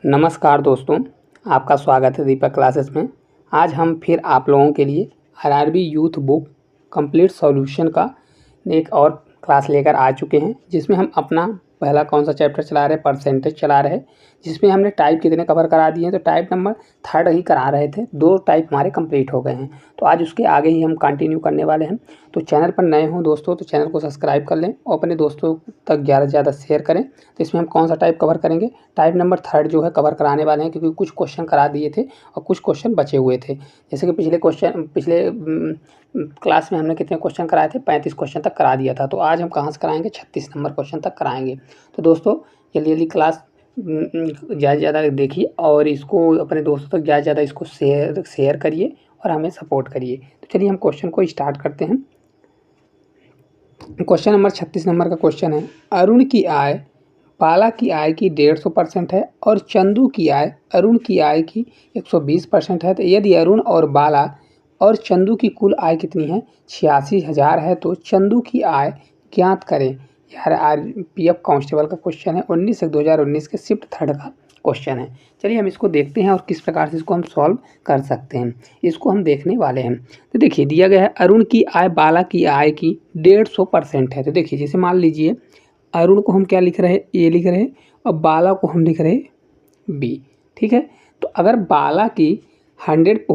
नमस्कार दोस्तों, आपका स्वागत है दीपक क्लासेस में। आज हम फिर आप लोगों के लिए RRB youth book complete solution का एक और क्लास लेकर आ चुके हैं, जिसमें हम अपना पहला कौन सा चैप्टर चला रहे हैं, परसेंटेज चला रहे हैं, जिसमें हमने टाइप कितने कवर करा दिए हैं। तो टाइप नंबर 3 ही करा रहे थे, 2 टाइप हमारे कंप्लीट हो गए हैं। तो आज उसके आगे ही हम कंटिन्यू करने वाले हैं। तो चैनल पर नए हों दोस्तों तो चैनल को सब्सक्राइब कर लें और अपने दोस्तों तक ज़्यादा से ज़्यादा शेयर करें। तो इसमें हम कौन सा टाइप कवर करेंगे, टाइप नंबर 3 जो है कवर कराने वाले हैं, क्योंकि कुछ क्वेश्चन करा दिए थे और कुछ क्वेश्चन बचे हुए थे। जैसे कि पिछले क्लास में हमने कितने क्वेश्चन कराए थे, 35 क्वेश्चन तक करा दिया था। तो आज हम कहाँ से कराएंगे, 36 नंबर क्वेश्चन तक कराएंगे। तो दोस्तों जल्दी जल्दी क्लास ज़्यादा से ज़्यादा देखिए और इसको अपने दोस्तों तक ज़्यादा से ज़्यादा इसको शेयर करिए और हमें सपोर्ट करिए। तो चलिए हम क्वेश्चन को स्टार्ट करते हैं। क्वेश्चन नंबर 36 नंबर का क्वेश्चन है, अरुण की आय बाला की आय की 150% है और चंदू की आय अरुण की आय की 120% है। तो यदि अरुण और बाला और चंदू की कुल आय कितनी है, 86,000 है, तो चंदू की आय ज्ञात करें। यार आरपीएफ कांस्टेबल का क्वेश्चन है, 19/1/2019 के शिफ्ट 3 का क्वेश्चन है। चलिए हम इसको देखते हैं और किस प्रकार से इसको हम सॉल्व कर सकते हैं, इसको हम देखने वाले हैं। तो देखिए दिया गया है अरुण की आय बाला की आय की 150% है। तो देखिए जैसे मान लीजिए अरुण को हम क्या लिख रहे हैं, ए लिख रहे हैं, और बाला को हम लिख रहे हैं बी। ठीक है, तो अगर बाला की 100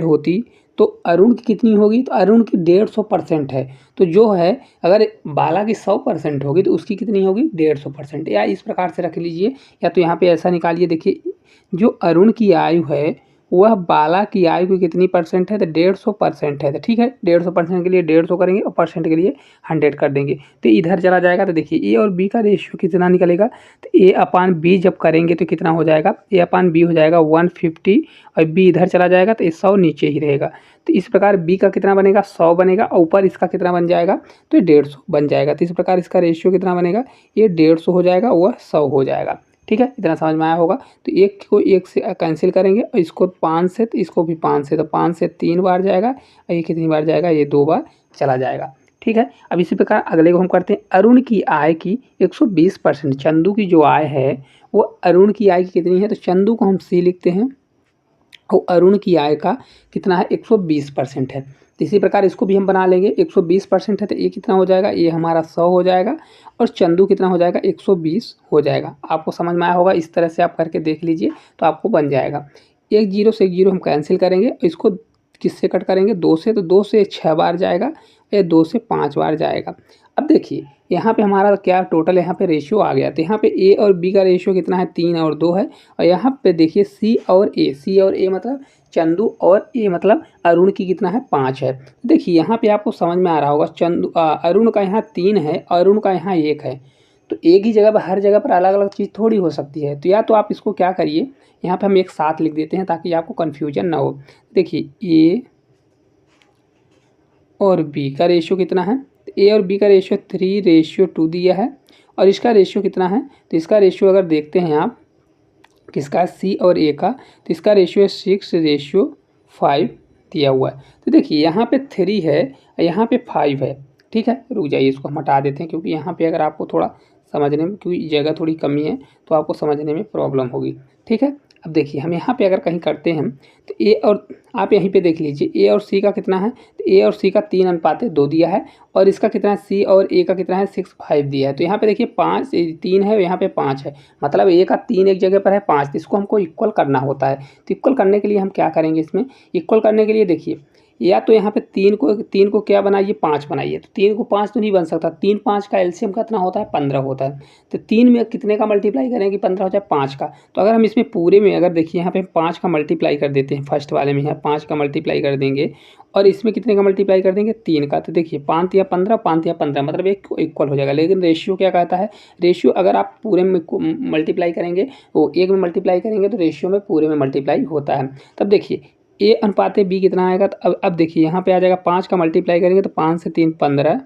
होती तो अरुण की कितनी होगी, तो अरुण की 150% है। तो जो है अगर बाला की 100% होगी तो उसकी कितनी होगी, 150%। या इस प्रकार से रख लीजिए, या तो यहाँ पे ऐसा निकालिए। देखिए जो अरुण की आयु है वह बाला की आयु की कितनी परसेंट है, तो 150% है। तो ठीक है, 150% के लिए 150 करेंगे और परसेंट के लिए 100 कर देंगे, तो इधर चला जाएगा। तो देखिए ए और बी का रेशियो कितना निकलेगा, तो A/B जब करेंगे तो कितना हो जाएगा, A/B हो जाएगा 150 और बी इधर चला जाएगा तो 100 नीचे ही रहेगा। तो इस प्रकार बी का कितना बनेगा, 100 बनेगा और ऊपर इसका कितना बन जाएगा, तो 150 बन जाएगा। तो इस प्रकार इसका रेशियो कितना बनेगा, ये 150 हो जाएगा, वह 100 हो जाएगा। ठीक है, इतना समझ में आया होगा। तो एक को एक से कैंसिल करेंगे और इसको 5 से, तो इसको भी 5 से, तो 5 से 3 बार जाएगा और ये कितनी बार जाएगा, ये 2 बार चला जाएगा। ठीक है, अब इसी प्रकार अगले को हम करते हैं। अरुण की आय की 120%, चंदू की जो आय है वो अरुण की आय की कितनी है, तो चंदू को हम सी लिखते हैं और अरुण की आय का कितना है, 120% है। तो इसी प्रकार इसको भी हम बना लेंगे, 120% है तो ये कितना हो जाएगा, ये हमारा 100 हो जाएगा और चंदू कितना हो जाएगा, 120 हो जाएगा। आपको समझ में आया होगा, इस तरह से आप करके देख लीजिए तो आपको बन जाएगा। एक जीरो से एक जीरो हम कैंसिल करेंगे, इसको किससे कट करेंगे, 2 से, तो 2 से 6 बार जाएगा या 2 से 5 बार जाएगा। अब देखिए यहाँ पे हमारा क्या टोटल यहाँ पे रेशियो आ गया। तो यहाँ पे ए और बी का रेशियो कितना है, 3 और 2 है। और यहाँ पे देखिए सी और ए मतलब चंदू और ए मतलब अरुण की कितना है, 5 है। देखिए यहाँ पे आपको समझ में आ रहा होगा, अरुण का यहाँ 3 है, अरुण का यहाँ 1 है। तो एक ही जगह पर, हर जगह पर अलग अलग चीज़ थोड़ी हो सकती है। तो या तो आप इसको क्या करिए, यहाँ पे हम एक साथ लिख देते हैं ताकि आपको कन्फ्यूजन ना हो। देखिए ए और बी का रेशियो कितना है, ए और बी का रेशियो 3:2 दिया है और इसका रेशियो कितना है, तो इसका रेशियो अगर देखते हैं आप किसका, सी और ए का, तो इसका रेशियो है 6:5 दिया हुआ है। तो देखिए यहाँ पे 3 है और यहाँ पे 5 है। ठीक है, रुक जाइए, इसको हम हटा देते हैं क्योंकि यहाँ पे अगर आपको थोड़ा समझने में, क्योंकि जगह थोड़ी कमी है तो आपको समझने में प्रॉब्लम होगी। ठीक है, अब देखिए हम यहाँ पे अगर कहीं करते हैं तो ए और, आप यहीं पे देख लीजिए ए और सी का कितना है, तो ए और सी का 3:2 दिया है और इसका कितना है, सी और ए का कितना है, 6:5 दिया है। तो यहाँ पे देखिए 5 3 है, यहाँ पे 5 है, मतलब ए का 3 एक जगह पर है, 5, तो इसको हमको इक्वल करना होता है। तो इक्वल करने के लिए हम क्या करेंगे, इसमें इक्वल करने के लिए देखिए, या तो यहाँ पे 3 को क्या बनाइए, 5 बनाइए। तो 3 को 5 तो नहीं बन सकता, 3 5 का एलसीएम कितना होता है, 15 होता है। तो 3 में कितने का मल्टीप्लाई करें कि 15 हो जाए, 5 का। तो अगर हम इसमें पूरे में अगर देखिए यहाँ पे 5 का मल्टीप्लाई कर देते हैं, फर्स्ट वाले में यहाँ 5 का मल्टीप्लाई कर देंगे और इसमें कितने का मल्टीप्लाई कर देंगे, 3 का। तो देखिए 5 या 15, 5 या 15 मतलब एक इक्वल हो जाएगा। लेकिन रेशियो क्या कहता है, रेशियो अगर आप पूरे में मल्टीप्लाई करेंगे, वो एक में मल्टीप्लाई करेंगे तो रेशियो में पूरे में मल्टीप्लाई होता है। तब देखिए A/B कितना आएगा, तो अब देखिए यहाँ पे आ जाएगा, 5 का मल्टीप्लाई करेंगे तो 5 से 3 15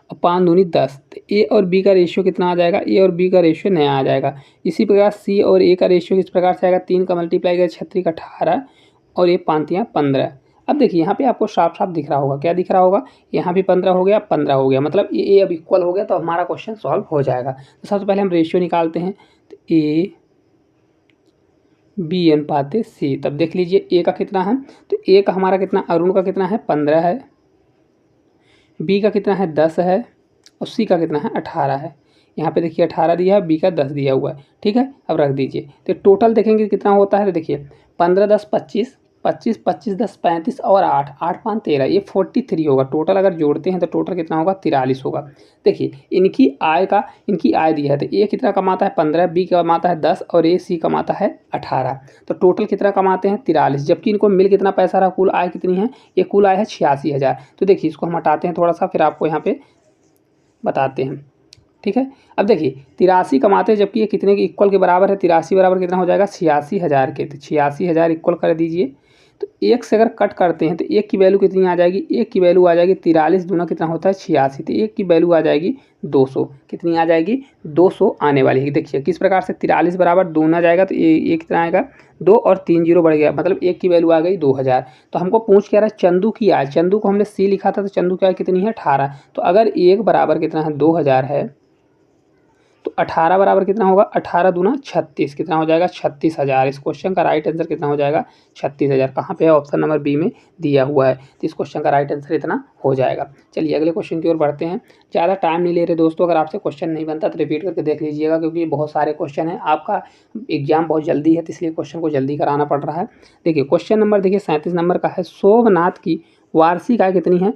और 5 दूनी 10। तो ए और बी का रेशियो कितना आ जाएगा, ए और बी का रेशियो नया आ जाएगा। इसी प्रकार सी और ए का रेशियो किस प्रकार से आएगा, 3 का मल्टीप्लाई करें 36 18 और ये 5 या 15। अब देखिए यहाँ पे आपको साफ साफ दिख रहा होगा, क्या दिख रहा होगा, यहाँ भी 15 हो गया, 15 हो गया, मतलब ए अब इक्वल हो गया, तो हमारा क्वेश्चन सॉल्व हो जाएगा। तो सबसे पहले हम रेशियो निकालते हैं। तो ए बी अनुपात सी। तब देख लीजिए ए का कितना है, तो ए का हमारा कितना, अरुण का कितना है 15 है, बी का कितना है 10 है और सी का कितना है 18 है। यहाँ पे देखिए 18 दिया है, बी का 10 दिया हुआ है। ठीक है, अब रख दीजिए। तो टोटल देखेंगे कितना होता है, तो देखिए 15 10 25, 25 25 10 35 और 8 8 5 13, ये 43 होगा टोटल। अगर जोड़ते हैं तो टोटल कितना होगा 43 होगा। देखिए इनकी आय दी है, तो ए कितना कमाता है 15, बी कमाता है 10 और ए सी कमाता है 18। तो टोटल कितना कमाते हैं 43, जबकि इनको मिल कितना पैसा रहा, कुल आय कितनी है, ये कुल आय है 86,000। तो देखिए इसको हम हटाते हैं थोड़ा सा, फिर आपको यहाँ पे बताते हैं। ठीक है, अब देखिए 83 कमाते हैं, जबकि ये कितने के इक्वल के बराबर है, 83 बराबर कितना हो जाएगा 86,000 के। तो 86,000 इक्वल कर दीजिए। तो एक से अगर कट करते हैं तो एक की वैल्यू कितनी आ जाएगी, एक की वैल्यू आ जाएगी 43 दूना कितना होता है 86, तो एक की वैल्यू आ जाएगी 200। कितनी आ जाएगी 200 आने वाली है। देखिए किस प्रकार से 43 बराबर दूना जाएगा, तो ये कितना आएगा 2 और 3 जीरो बढ़ गया, मतलब एक की वैल्यू आ गई 2000। तो हमको पूछ क्या रहा है चंदू की आय, चंदू को हमने सी लिखा था, तो चंदू की आय कितनी है 18। तो अगर एक बराबर कितना है 2000 है, तो 18 बराबर कितना होगा, 18 दूना 36, कितना हो जाएगा 36,000। इस क्वेश्चन का राइट आंसर कितना हो जाएगा 36,000। कहाँ पे है, ऑप्शन नंबर बी में दिया हुआ है। तो इस क्वेश्चन का राइट आंसर इतना हो जाएगा। चलिए अगले क्वेश्चन की ओर बढ़ते हैं। ज़्यादा टाइम नहीं ले रहे दोस्तों, अगर आपसे क्वेश्चन नहीं बनता तो रिपीट करके देख लीजिएगा, क्योंकि बहुत सारे क्वेश्चन हैं, आपका एग्जाम बहुत जल्दी है, तो इसलिए क्वेश्चन को जल्दी कराना पड़ रहा है। देखिए क्वेश्चन नंबर देखिए 37 नंबर का है, सोमनाथ की वार्षिक आय कितनी है,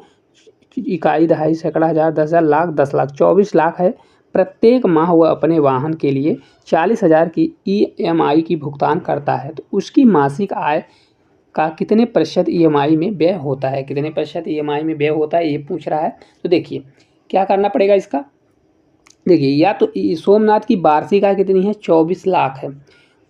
इकाई दहाई सैकड़ा हज़ार 10,000 लाख 10 लाख 24 लाख है। प्रत्येक माह वह अपने वाहन के लिए 40,000 की EMI की भुगतान करता है, तो उसकी मासिक आय का कितने प्रतिशत EMI में व्यय होता है, कितने प्रतिशत EMI में व्यय होता है, ये पूछ रहा है। तो देखिए क्या करना पड़ेगा इसका, देखिए या तो सोमनाथ की वार्षिक आय कितनी है 24 लाख है,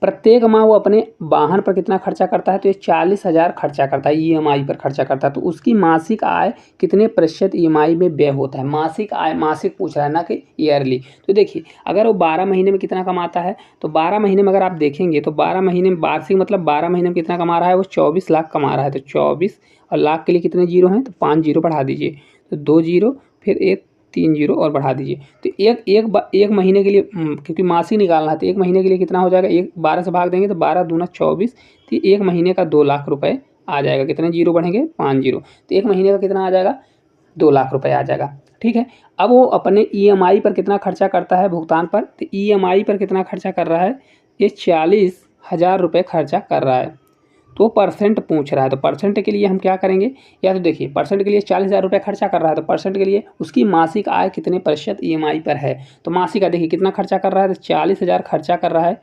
प्रत्येक माह वो अपने वाहन पर कितना खर्चा करता है, तो ये 40,000 खर्चा करता है, EMI पर खर्चा करता है, तो उसकी मासिक आय कितने प्रतिशत EMI में व्यय होता है। मासिक आय, मासिक पूछ रहा है ना कि ईयरली। तो देखिए अगर वो 12 महीने में कितना कमाता है, तो 12 महीने में अगर आप देखेंगे तो 12 महीने में वार्षिक मतलब 12 महीने में कितना कमा रहा है, वो 24 लाख कमा रहा है। तो 24 और लाख के लिए कितने जीरो हैं, तो 5 जीरो बढ़ा दीजिए, तो 2 जीरो फिर एक 3 जीरो और बढ़ा दीजिए। तो एक महीने के लिए क्योंकि मासिक निकालना है, तो एक महीने के लिए कितना हो जाएगा, 12 से भाग देंगे तो 12 दूना 24, तो एक महीने का 2 लाख रुपए आ जाएगा। कितने जीरो बढ़ेंगे 5 जीरो, तो एक महीने का कितना आ जाएगा 2 लाख रुपए आ जाएगा। ठीक है, अब वो अपने EMI पर कितना खर्चा करता है भुगतान पर, तो EMI पर कितना खर्चा कर रहा है, ये 40,000 रुपये खर्चा कर रहा है। तो परसेंट पूछ रहा है, तो परसेंट के लिए हम क्या करेंगे, या तो देखिए परसेंट के लिए 40,000 रुपये खर्चा कर रहा है, तो परसेंट के लिए उसकी मासिक आय कितने प्रतिशत EMI पर है। तो मासिक आय देखिए कितना खर्चा कर रहा है, तो 40,000 खर्चा कर रहा है।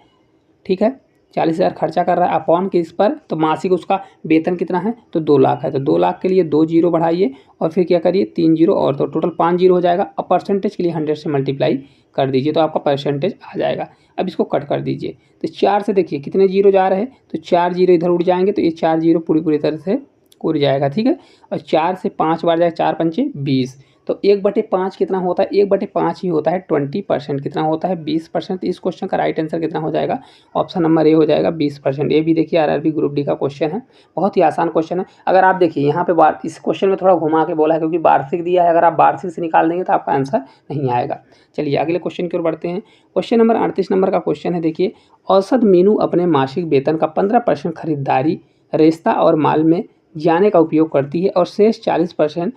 ठीक है, 40,000 खर्चा कर रहा है अपॉन किस पर, तो मासिक उसका वेतन कितना है, तो 2 लाख है। तो 2 लाख के लिए 2 जीरो बढ़ाइए और फिर क्या करिए 3 जीरो और, तो टोटल 5 जीरो हो जाएगा। अब परसेंटेज के लिए 100 से मल्टीप्लाई कर दीजिए, तो आपका परसेंटेज आ जाएगा। अब इसको कट कर दीजिए, तो 4 से देखिए कितने जीरो जा रहे हैं, तो 4 जीरो इधर उड़ जाएंगे, तो ये 4 जीरो पूरी तरह से उड़ जाएगा। ठीक है, और 4 से 5 बार जाएगा, 4 पंचे 20, तो 1/5 कितना होता है, 1/5 ही होता है 20%, कितना होता है 20%। इस क्वेश्चन का राइट आंसर कितना हो जाएगा, ऑप्शन नंबर ए हो जाएगा 20%। ये भी देखिए RRB ग्रुप डी का क्वेश्चन है, बहुत ही आसान क्वेश्चन है। अगर आप देखिए यहाँ पे इस क्वेश्चन में थोड़ा घुमा के बोला है, क्योंकि वार्षिक दिया है, अगर आप वार्षिक से निकाल देंगे तो आपका आंसर नहीं आएगा। चलिए अगले क्वेश्चन की ओर बढ़ते हैं। क्वेश्चन नंबर 38 नंबर का क्वेश्चन है, देखिए औसत मीनू अपने मासिक वेतन का 15% खरीदारी, रेस्ता और माल में जाने का उपयोग करती है और शेष 40%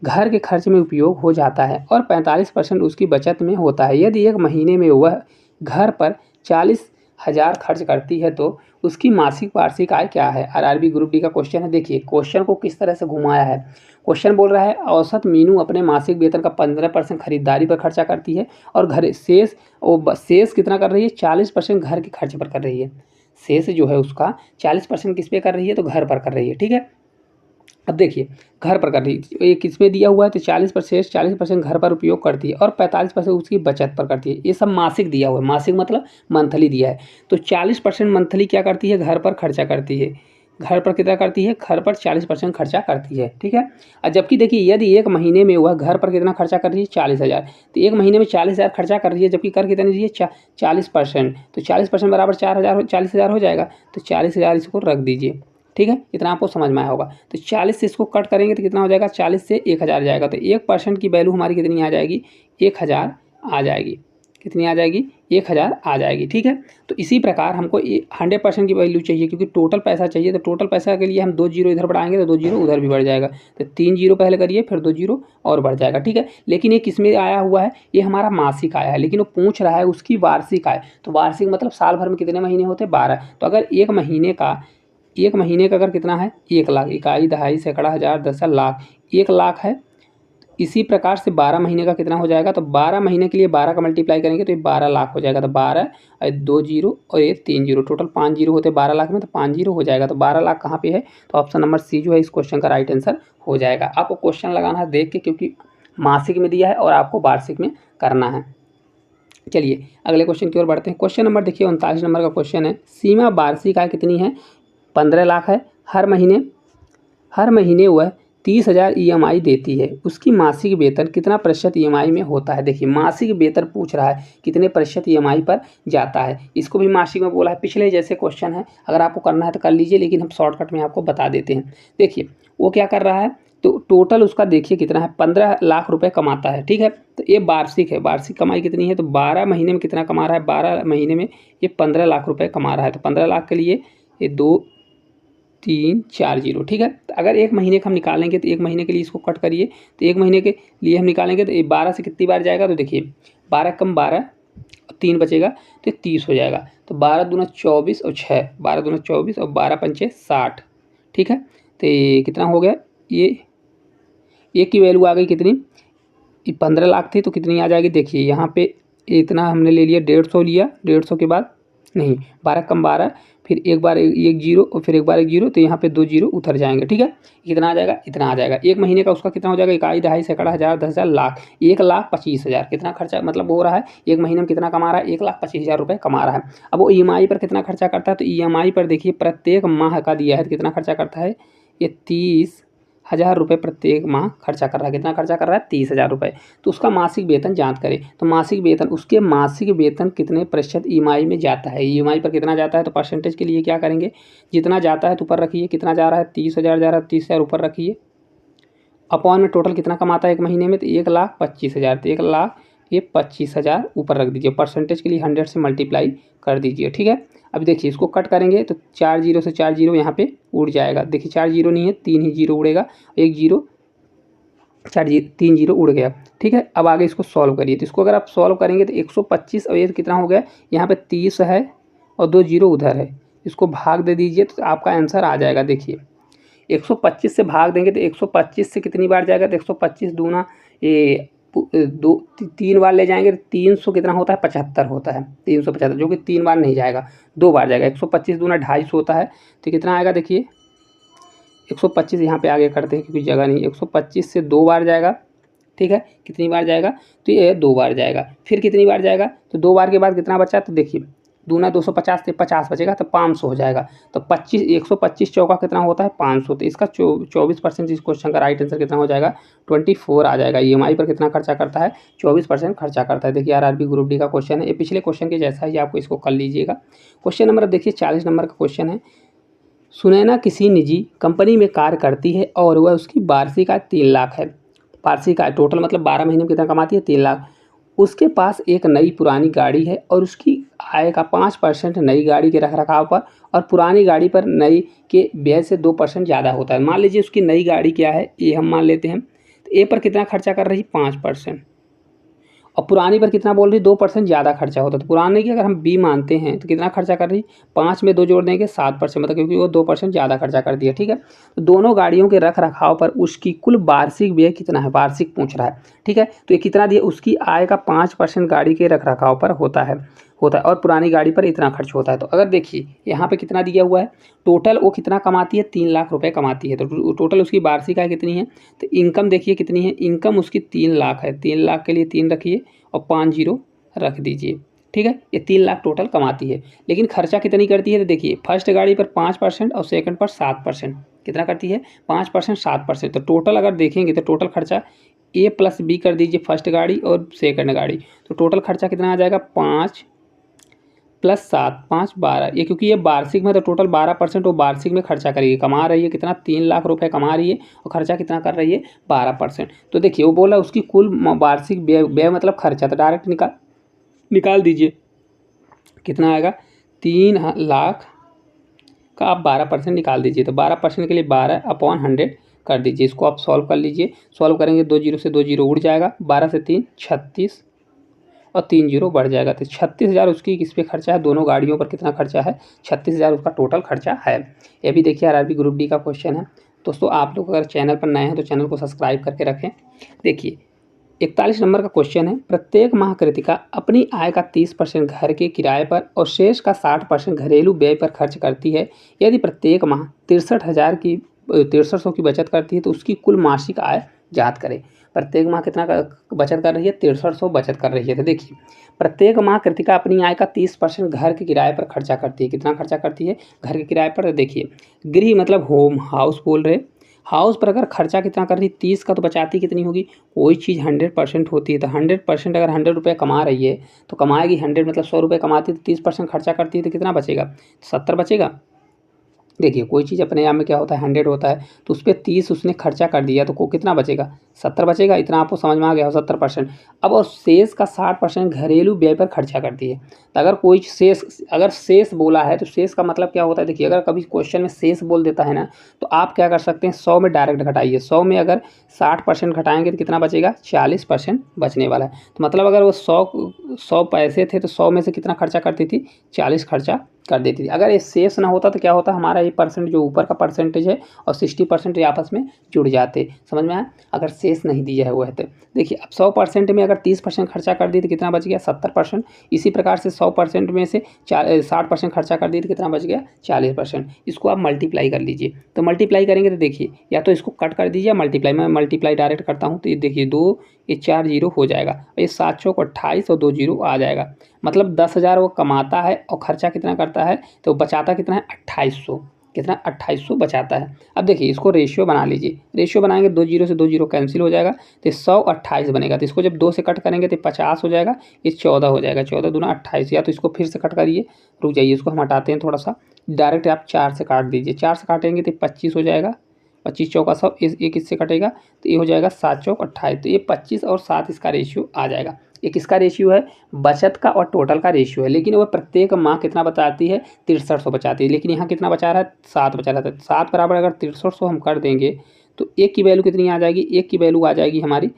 घर के खर्च में उपयोग हो जाता है और 45% उसकी बचत में होता है। यदि एक महीने में वह घर पर 40,000 खर्च करती है तो उसकी मासिक वार्षिक आय क्या है। RRB ग्रुप डी का क्वेश्चन है। देखिए क्वेश्चन को किस तरह से घुमाया है, क्वेश्चन बोल रहा है औसत मीनू अपने मासिक वेतन का 15% खरीदारी पर खर्चा करती है और घर शेष कितना कर रही है, 40% घर के खर्च पर कर रही है। शेष जो है उसका 40% किस पे कर रही है, तो घर पर कर रही है। ठीक है, अब देखिए घर पर कर रही है, ये किस में दिया हुआ है, तो 40% घर पर उपयोग करती है और 45% उसकी बचत पर करती है। ये सब मासिक दिया हुआ है, मासिक मतलब मंथली दिया है। तो 40% मंथली क्या करती है, घर पर खर्चा करती है। घर पर कितना करती है, घर पर 40% खर्चा करती है। ठीक है, और जबकि देखिए यदि एक महीने में वह घर पर कितना खर्चा कर रही है 40,000, तो एक महीने में 40,000 खर्चा कर रही है, जबकि कर कितनी रही है 40%, तो 40% बराबर 4,000 40,000 हो जाएगा। तो 40,000 इसको रख दीजिए। ठीक है, इतना आपको समझ में आया होगा। तो 40 से इसको कट करेंगे तो कितना हो जाएगा, 40 से 1,000 जाएगा, तो 1% की वैल्यू हमारी कितनी आ जाएगी, 1,000 आ जाएगी। कितनी आ जाएगी, 1000 आ जाएगी। ठीक है, तो इसी प्रकार हमको 100% की वैल्यू चाहिए, क्योंकि टोटल पैसा चाहिए। तो टोटल पैसा के लिए हम 2 जीरो इधर बढ़ाएंगे तो 2 जीरो उधर भी बढ़ जाएगा, तो 3 जीरो पहले करिए, फिर 2 जीरो और बढ़ जाएगा। ठीक है, लेकिन ये किस में आया हुआ है, ये हमारा मासिक आया है, लेकिन वो पूछ रहा है उसकी वार्षिक आय। तो वार्षिक मतलब साल भर में कितने महीने होते हैं, 12। तो अगर एक महीने का अगर कितना है, 1 लाख, इकाई, दहाई, सैकड़ा, हज़ार, दशा, लाख, 1 लाख है। इसी प्रकार से 12 महीने का कितना हो जाएगा, तो 12 महीने के लिए 12 का मल्टीप्लाई करेंगे तो ये 12 लाख हो जाएगा। तो 12 और 2 जीरो और ये 3 जीरो, टोटल 5 जीरो होते हैं 12 लाख में, तो 5 जीरो हो जाएगा। तो 12 लाख कहाँ पे है, तो ऑप्शन नंबर सी जो है इस क्वेश्चन का राइट आंसर हो जाएगा। आपको क्वेश्चन लगाना है देख के, क्योंकि मासिक में दिया है और आपको वार्षिक में करना है। चलिए अगले क्वेश्चन की ओर बढ़ते हैं। क्वेश्चन नंबर देखिए 39 नंबर का क्वेश्चन है। सीमा वार्षिक आय कितनी है, 15 लाख है। हर महीने वह 30,000 EMI देती है। उसकी मासिक वेतन कितना प्रतिशत EMI में होता है। देखिए मासिक वेतन पूछ रहा है, कितने प्रतिशत EMI पर जाता है। इसको भी मासिक में बोला है, पिछले जैसे क्वेश्चन है। अगर आपको करना है तो कर लीजिए, लेकिन हम शॉर्टकट में आपको बता देते हैं। देखिए वो क्या कर रहा है, तो टोटल उसका देखिए कितना है, 15 लाख रुपए कमाता है। ठीक है, तो ये वार्षिक है। वार्षिक कमाई कितनी है, तो 12 महीने में कितना कमा रहा है, 12 महीने में ये 15 लाख रुपए कमा रहा है। तो 15 लाख के लिए ये 2 3 4 जीरो। ठीक है, तो अगर एक महीने का हम निकालेंगे तो एक महीने के लिए इसको कट करिए, तो एक महीने के लिए हम निकालेंगे तो ये 12 से कितनी बार जाएगा, तो देखिए 12 कम 12 और 3 बचेगा तो 30 हो जाएगा। तो 12 दूना 24 और 6, 12 दूना 24 और 12 पंचे 60। ठीक है, तो ये कितना हो गया, ये की वैल्यू आ गई कितनी, 15 लाख थी तो कितनी आ जाएगी, देखिए यहाँ पे इतना हमने ले लिया, 150 लिया, 150 के बाद नहीं, 12 कम 12, फिर एक बार एक जीरो और फिर एक बार एक जीरो, तो यहाँ पे 2 जीरो उतर जाएंगे। ठीक है, कितना आ जाएगा, इतना आ जाएगा। एक महीने का उसका कितना हो जाएगा, इकाई, दहाई, सैकड़ा, हज़ार, 10,000, लाख, 1,25,000 कितना खर्चा मतलब हो रहा है, एक महीने में कितना कमा रहा है, 1,25,000 रुपये कमा रहा है। अब वो EMI पर कितना खर्चा करता है, तो EMI पर देखिए प्रत्येक माह का दिया है, तो कितना खर्चा करता है, ये 30,000 रुपये प्रत्येक माह खर्चा कर रहा है। कितना खर्चा कर रहा है, 30,000 रुपये। तो उसका मासिक वेतन जांच करें, तो मासिक वेतन, उसके मासिक वेतन कितने प्रतिशत EMI में जाता है, EMI पर कितना जाता है। तो परसेंटेज के लिए क्या करेंगे, जितना जाता है तो ऊपर रखिए, कितना जा रहा है, 30,000 जा रहा है, 30,000 ऊपर रखिए, अपॉन में टोटल कितना कमाता है एक महीने में, तो 1,25,000, तो 1,25,000 ऊपर रख दीजिए। परसेंटेज के लिए 100 से मल्टीप्लाई कर दीजिए। ठीक है, अब देखिए इसको कट करेंगे तो 4 जीरो से 4 जीरो यहाँ पे उड़ जाएगा। देखिए 4 जीरो नहीं है, 3 ही जीरो उड़ेगा, 1 जीरो 3 जीरो उड़ गया। ठीक है, अब आगे इसको सॉल्व करिए, तो इसको अगर आप सॉल्व करेंगे तो 125 और ये कितना हो गया, यहाँ पे 30 है और 2 जीरो उधर है, इसको भाग दे दीजिए तो आपका आंसर आ जाएगा। देखिए 125 से भाग देंगे तो 125 से कितनी बार जाएगा, तो 125 दूना ये 3 बार ले जाएंगे तो 300 कितना होता है, 75 होता है, 375, जो कि 3 बार नहीं जाएगा, 2 बार जाएगा। 125 दूना 250 होता है, तो कितना आएगा, देखिए 125 यहाँ पे आगे करते हैं क्योंकि जगह नहीं, 125 से 2 बार जाएगा। ठीक है, कितनी बार जाएगा, तो ये 2 बार जाएगा। फिर कितनी बार जाएगा, तो 2 बार के बाद कितना बचा, तो देखिए दूना 250 से 50 बचेगा तो 500 हो जाएगा। तो 125 चौका कितना होता है, 500। तो इसका 24% इस क्वेश्चन का राइट आंसर कितना हो जाएगा, 24 आ जाएगा। EMI पर कितना खर्चा करता है, 24% खर्चा करता है। देखिए RRB ग्रुप डी का क्वेश्चन है, ये पिछले क्वेश्चन के जैसा ही, आपको इसको कर लीजिएगा। क्वेश्चन नंबर देखिए 40 नंबर का क्वेश्चन है। सुनैना किसी निजी कंपनी में कार्य करती है और वह उसकी वार्षिक आय 3 लाख है। वार्षिक आय टोटल मतलब 12 महीने में कितना कमाती है, 3 लाख। उसके पास एक नई पुरानी गाड़ी है और उसकी आय का 5% नई गाड़ी के रखरखाव पर और पुरानी गाड़ी पर नई के व्यय से 2% ज़्यादा होता है। मान लीजिए उसकी नई गाड़ी क्या है, ए हम मान लेते हैं, तो ए पर कितना खर्चा कर रही है, 5%, और पुरानी पर कितना बोल रही है, 2% ज़्यादा खर्चा होता है। तो पुराने की अगर हम बी मानते हैं तो कितना खर्चा कर रही है, 5 में 2 जोड़ देंगे 7%, मतलब क्योंकि वो 2% ज़्यादा खर्चा कर दिया। ठीक है, तो दोनों गाड़ियों के रख रखाव पर उसकी कुल वार्षिक व्यय कितना है, वार्षिक पूछ रहा है। ठीक है, तो ये कितना दिया, उसकी आय का 5% गाड़ी के रख रखाव पर होता है और पुरानी गाड़ी पर इतना खर्च होता है। तो अगर देखिए यहाँ पे कितना दिया हुआ है, टोटल वो कितना कमाती है, 3 लाख रुपए कमाती है। तो टोटल उसकी वार्षिक आय कितनी है, तो इनकम देखिए कितनी है, इनकम उसकी 3 लाख है। 3 लाख के लिए 3 रखिए और 5 जीरो रख दीजिए। ठीक है, ये 3 लाख टोटल कमाती है, लेकिन खर्चा कितनी करती है, तो देखिए फर्स्ट गाड़ी पर 5% और सेकंड पर 7%, कितना करती है, 5% 7%। तो टोटल अगर देखेंगे तो टोटल खर्चा A + B कर दीजिए, फर्स्ट गाड़ी और सेकंड गाड़ी, तो टोटल खर्चा कितना आ जाएगा, 5 + 7, 5 12। ये क्योंकि ये वार्षिक में, तो टोटल 12% वो वार्षिक में खर्चा करेगी। कमा रही है कितना, 3 लाख रुपए कमा रही है और खर्चा कितना कर रही है, 12%। तो देखिए वो बोला उसकी कुल वार्षिक व्यय मतलब खर्चा, तो डायरेक्ट निकाल दीजिए। कितना आएगा 3 लाख का आप 12% निकाल दीजिए। तो 12% के लिए 12/100 कर दीजिए। इसको आप सॉल्व कर लीजिए। सॉल्व करेंगे 2 जीरो से 2 जीरो उड़ जाएगा, 12 से 3 36 और 3 जीरो बढ़ जाएगा। तो 36,000 उसकी किस पे खर्चा है, दोनों गाड़ियों पर कितना खर्चा है, 36,000 उसका टोटल खर्चा है। ये भी देखिए आरआरबी ग्रुप डी का क्वेश्चन है। दोस्तों आप लोग अगर चैनल पर नए हैं तो चैनल को सब्सक्राइब करके रखें। देखिए 41 नंबर का क्वेश्चन है, प्रत्येक माह कृतिका अपनी आय का 30% घर के किराए पर और शेष का 60% घरेलू व्यय पर खर्च करती है। यदि प्रत्येक माह 63,सौ की बचत करती है तो उसकी कुल मासिक आय ज्ञात करें। प्रत्येक माह कितना बचत कर रही है, 6300 बचत कर रही है। तो देखिए प्रत्येक माह कृतिका अपनी आय का 30% घर के किराए पर खर्चा करती है। कितना खर्चा करती है घर के किराए पर, तो देखिए गृह मतलब होम हाउस बोल रहे, हाउस पर अगर खर्चा कितना कर रही है 30 का, तो बचाती कितनी होगी, कोई चीज़ 100% होती है तो 100% अगर 100 रुपये कमा रही है तो कमाएगी 100 मतलब 100 रुपये कमाती है तो 30% खर्चा करती है तो कितना बचेगा, 70 बचेगा। देखिए कोई चीज़ अपने आप में क्या होता है 100 होता है तो उस पर 30 उसने खर्चा कर दिया तो को कितना बचेगा, 70 बचेगा। इतना आपको समझ में आ गया हो, 70%। अब और शेष का 60% घरेलू व्यय पर खर्चा करती है। तो अगर कोई शेष, अगर शेष बोला है तो शेष का मतलब क्या होता है, देखिए अगर कभी क्वेश्चन में शेष बोल देता है ना तो आप क्या कर सकते हैं 100 में डायरेक्ट घटाइए। 100 में अगर 60% घटाएंगे तो कितना बचेगा, 40% बचने वाला है। तो मतलब अगर वो 100 पैसे थे तो 100 में से कितना खर्चा करती थी, 40 खर्चा कर देती थी। अगर ये शेष ना होता तो क्या होता, हमारा ये परसेंट जो ऊपर का परसेंटेज है और 60% आपस में जुड़ जाते। समझ में आया, अगर शेष नहीं दिया है वो है तो। देखिए अब 100% में अगर 30% खर्चा कर दी तो कितना बच गया, 70%। इसी प्रकार से 100% में से 60% खर्चा कर दी तो कितना बच गया, 40%। इसको आप मल्टीप्लाई कर लीजिए। तो मल्टीप्लाई करेंगे तो देखिए या तो इसको कट कर दीजिए, मल्टीप्लाई, मैं मल्टीप्लाई डायरेक्ट करता हूँ तो ये देखिए 2 ये 4 जीरो हो जाएगा, ये 7 चौक 28 और 2 जीरो आ जाएगा। मतलब 10,000 वो कमाता है और खर्चा कितना करता है, तो बचाता कितना है 2800, कितना 2800 बचाता है। अब देखिए इसको रेशियो बना लीजिए, रेशियो बनाएंगे 2 जीरो से 2 जीरो कैंसिल हो जाएगा तो 128 बनेगा। तो इसको जब 2 से कट करेंगे तो 50 हो जाएगा, ये 14 हो जाएगा, 14 दूना 28। या तो इसको फिर से कट करिए, रुक जाइए इसको हम हटाते हैं थोड़ा सा, डायरेक्ट आप 4 से काट दीजिए, 4 से काटेंगे तो 25 हो जाएगा, 25 चौका 100, ये किससे कटेगा तो ये हो जाएगा 7 चौक 28। तो ये 25 और 7 इसका रेशियो आ जाएगा। ये किसका रेशियो है, बचत का और टोटल का रेशियो है। लेकिन वह प्रत्येक माह कितना बचाती है, 6300 बचाती है। लेकिन यहाँ कितना बचा रहा है, 7 बचा रहा था। 7 बराबर अगर 6300 हम कर देंगे तो एक की वैल्यू कितनी आ जाएगी, एक की वैल्यू आ जाएगी हमारी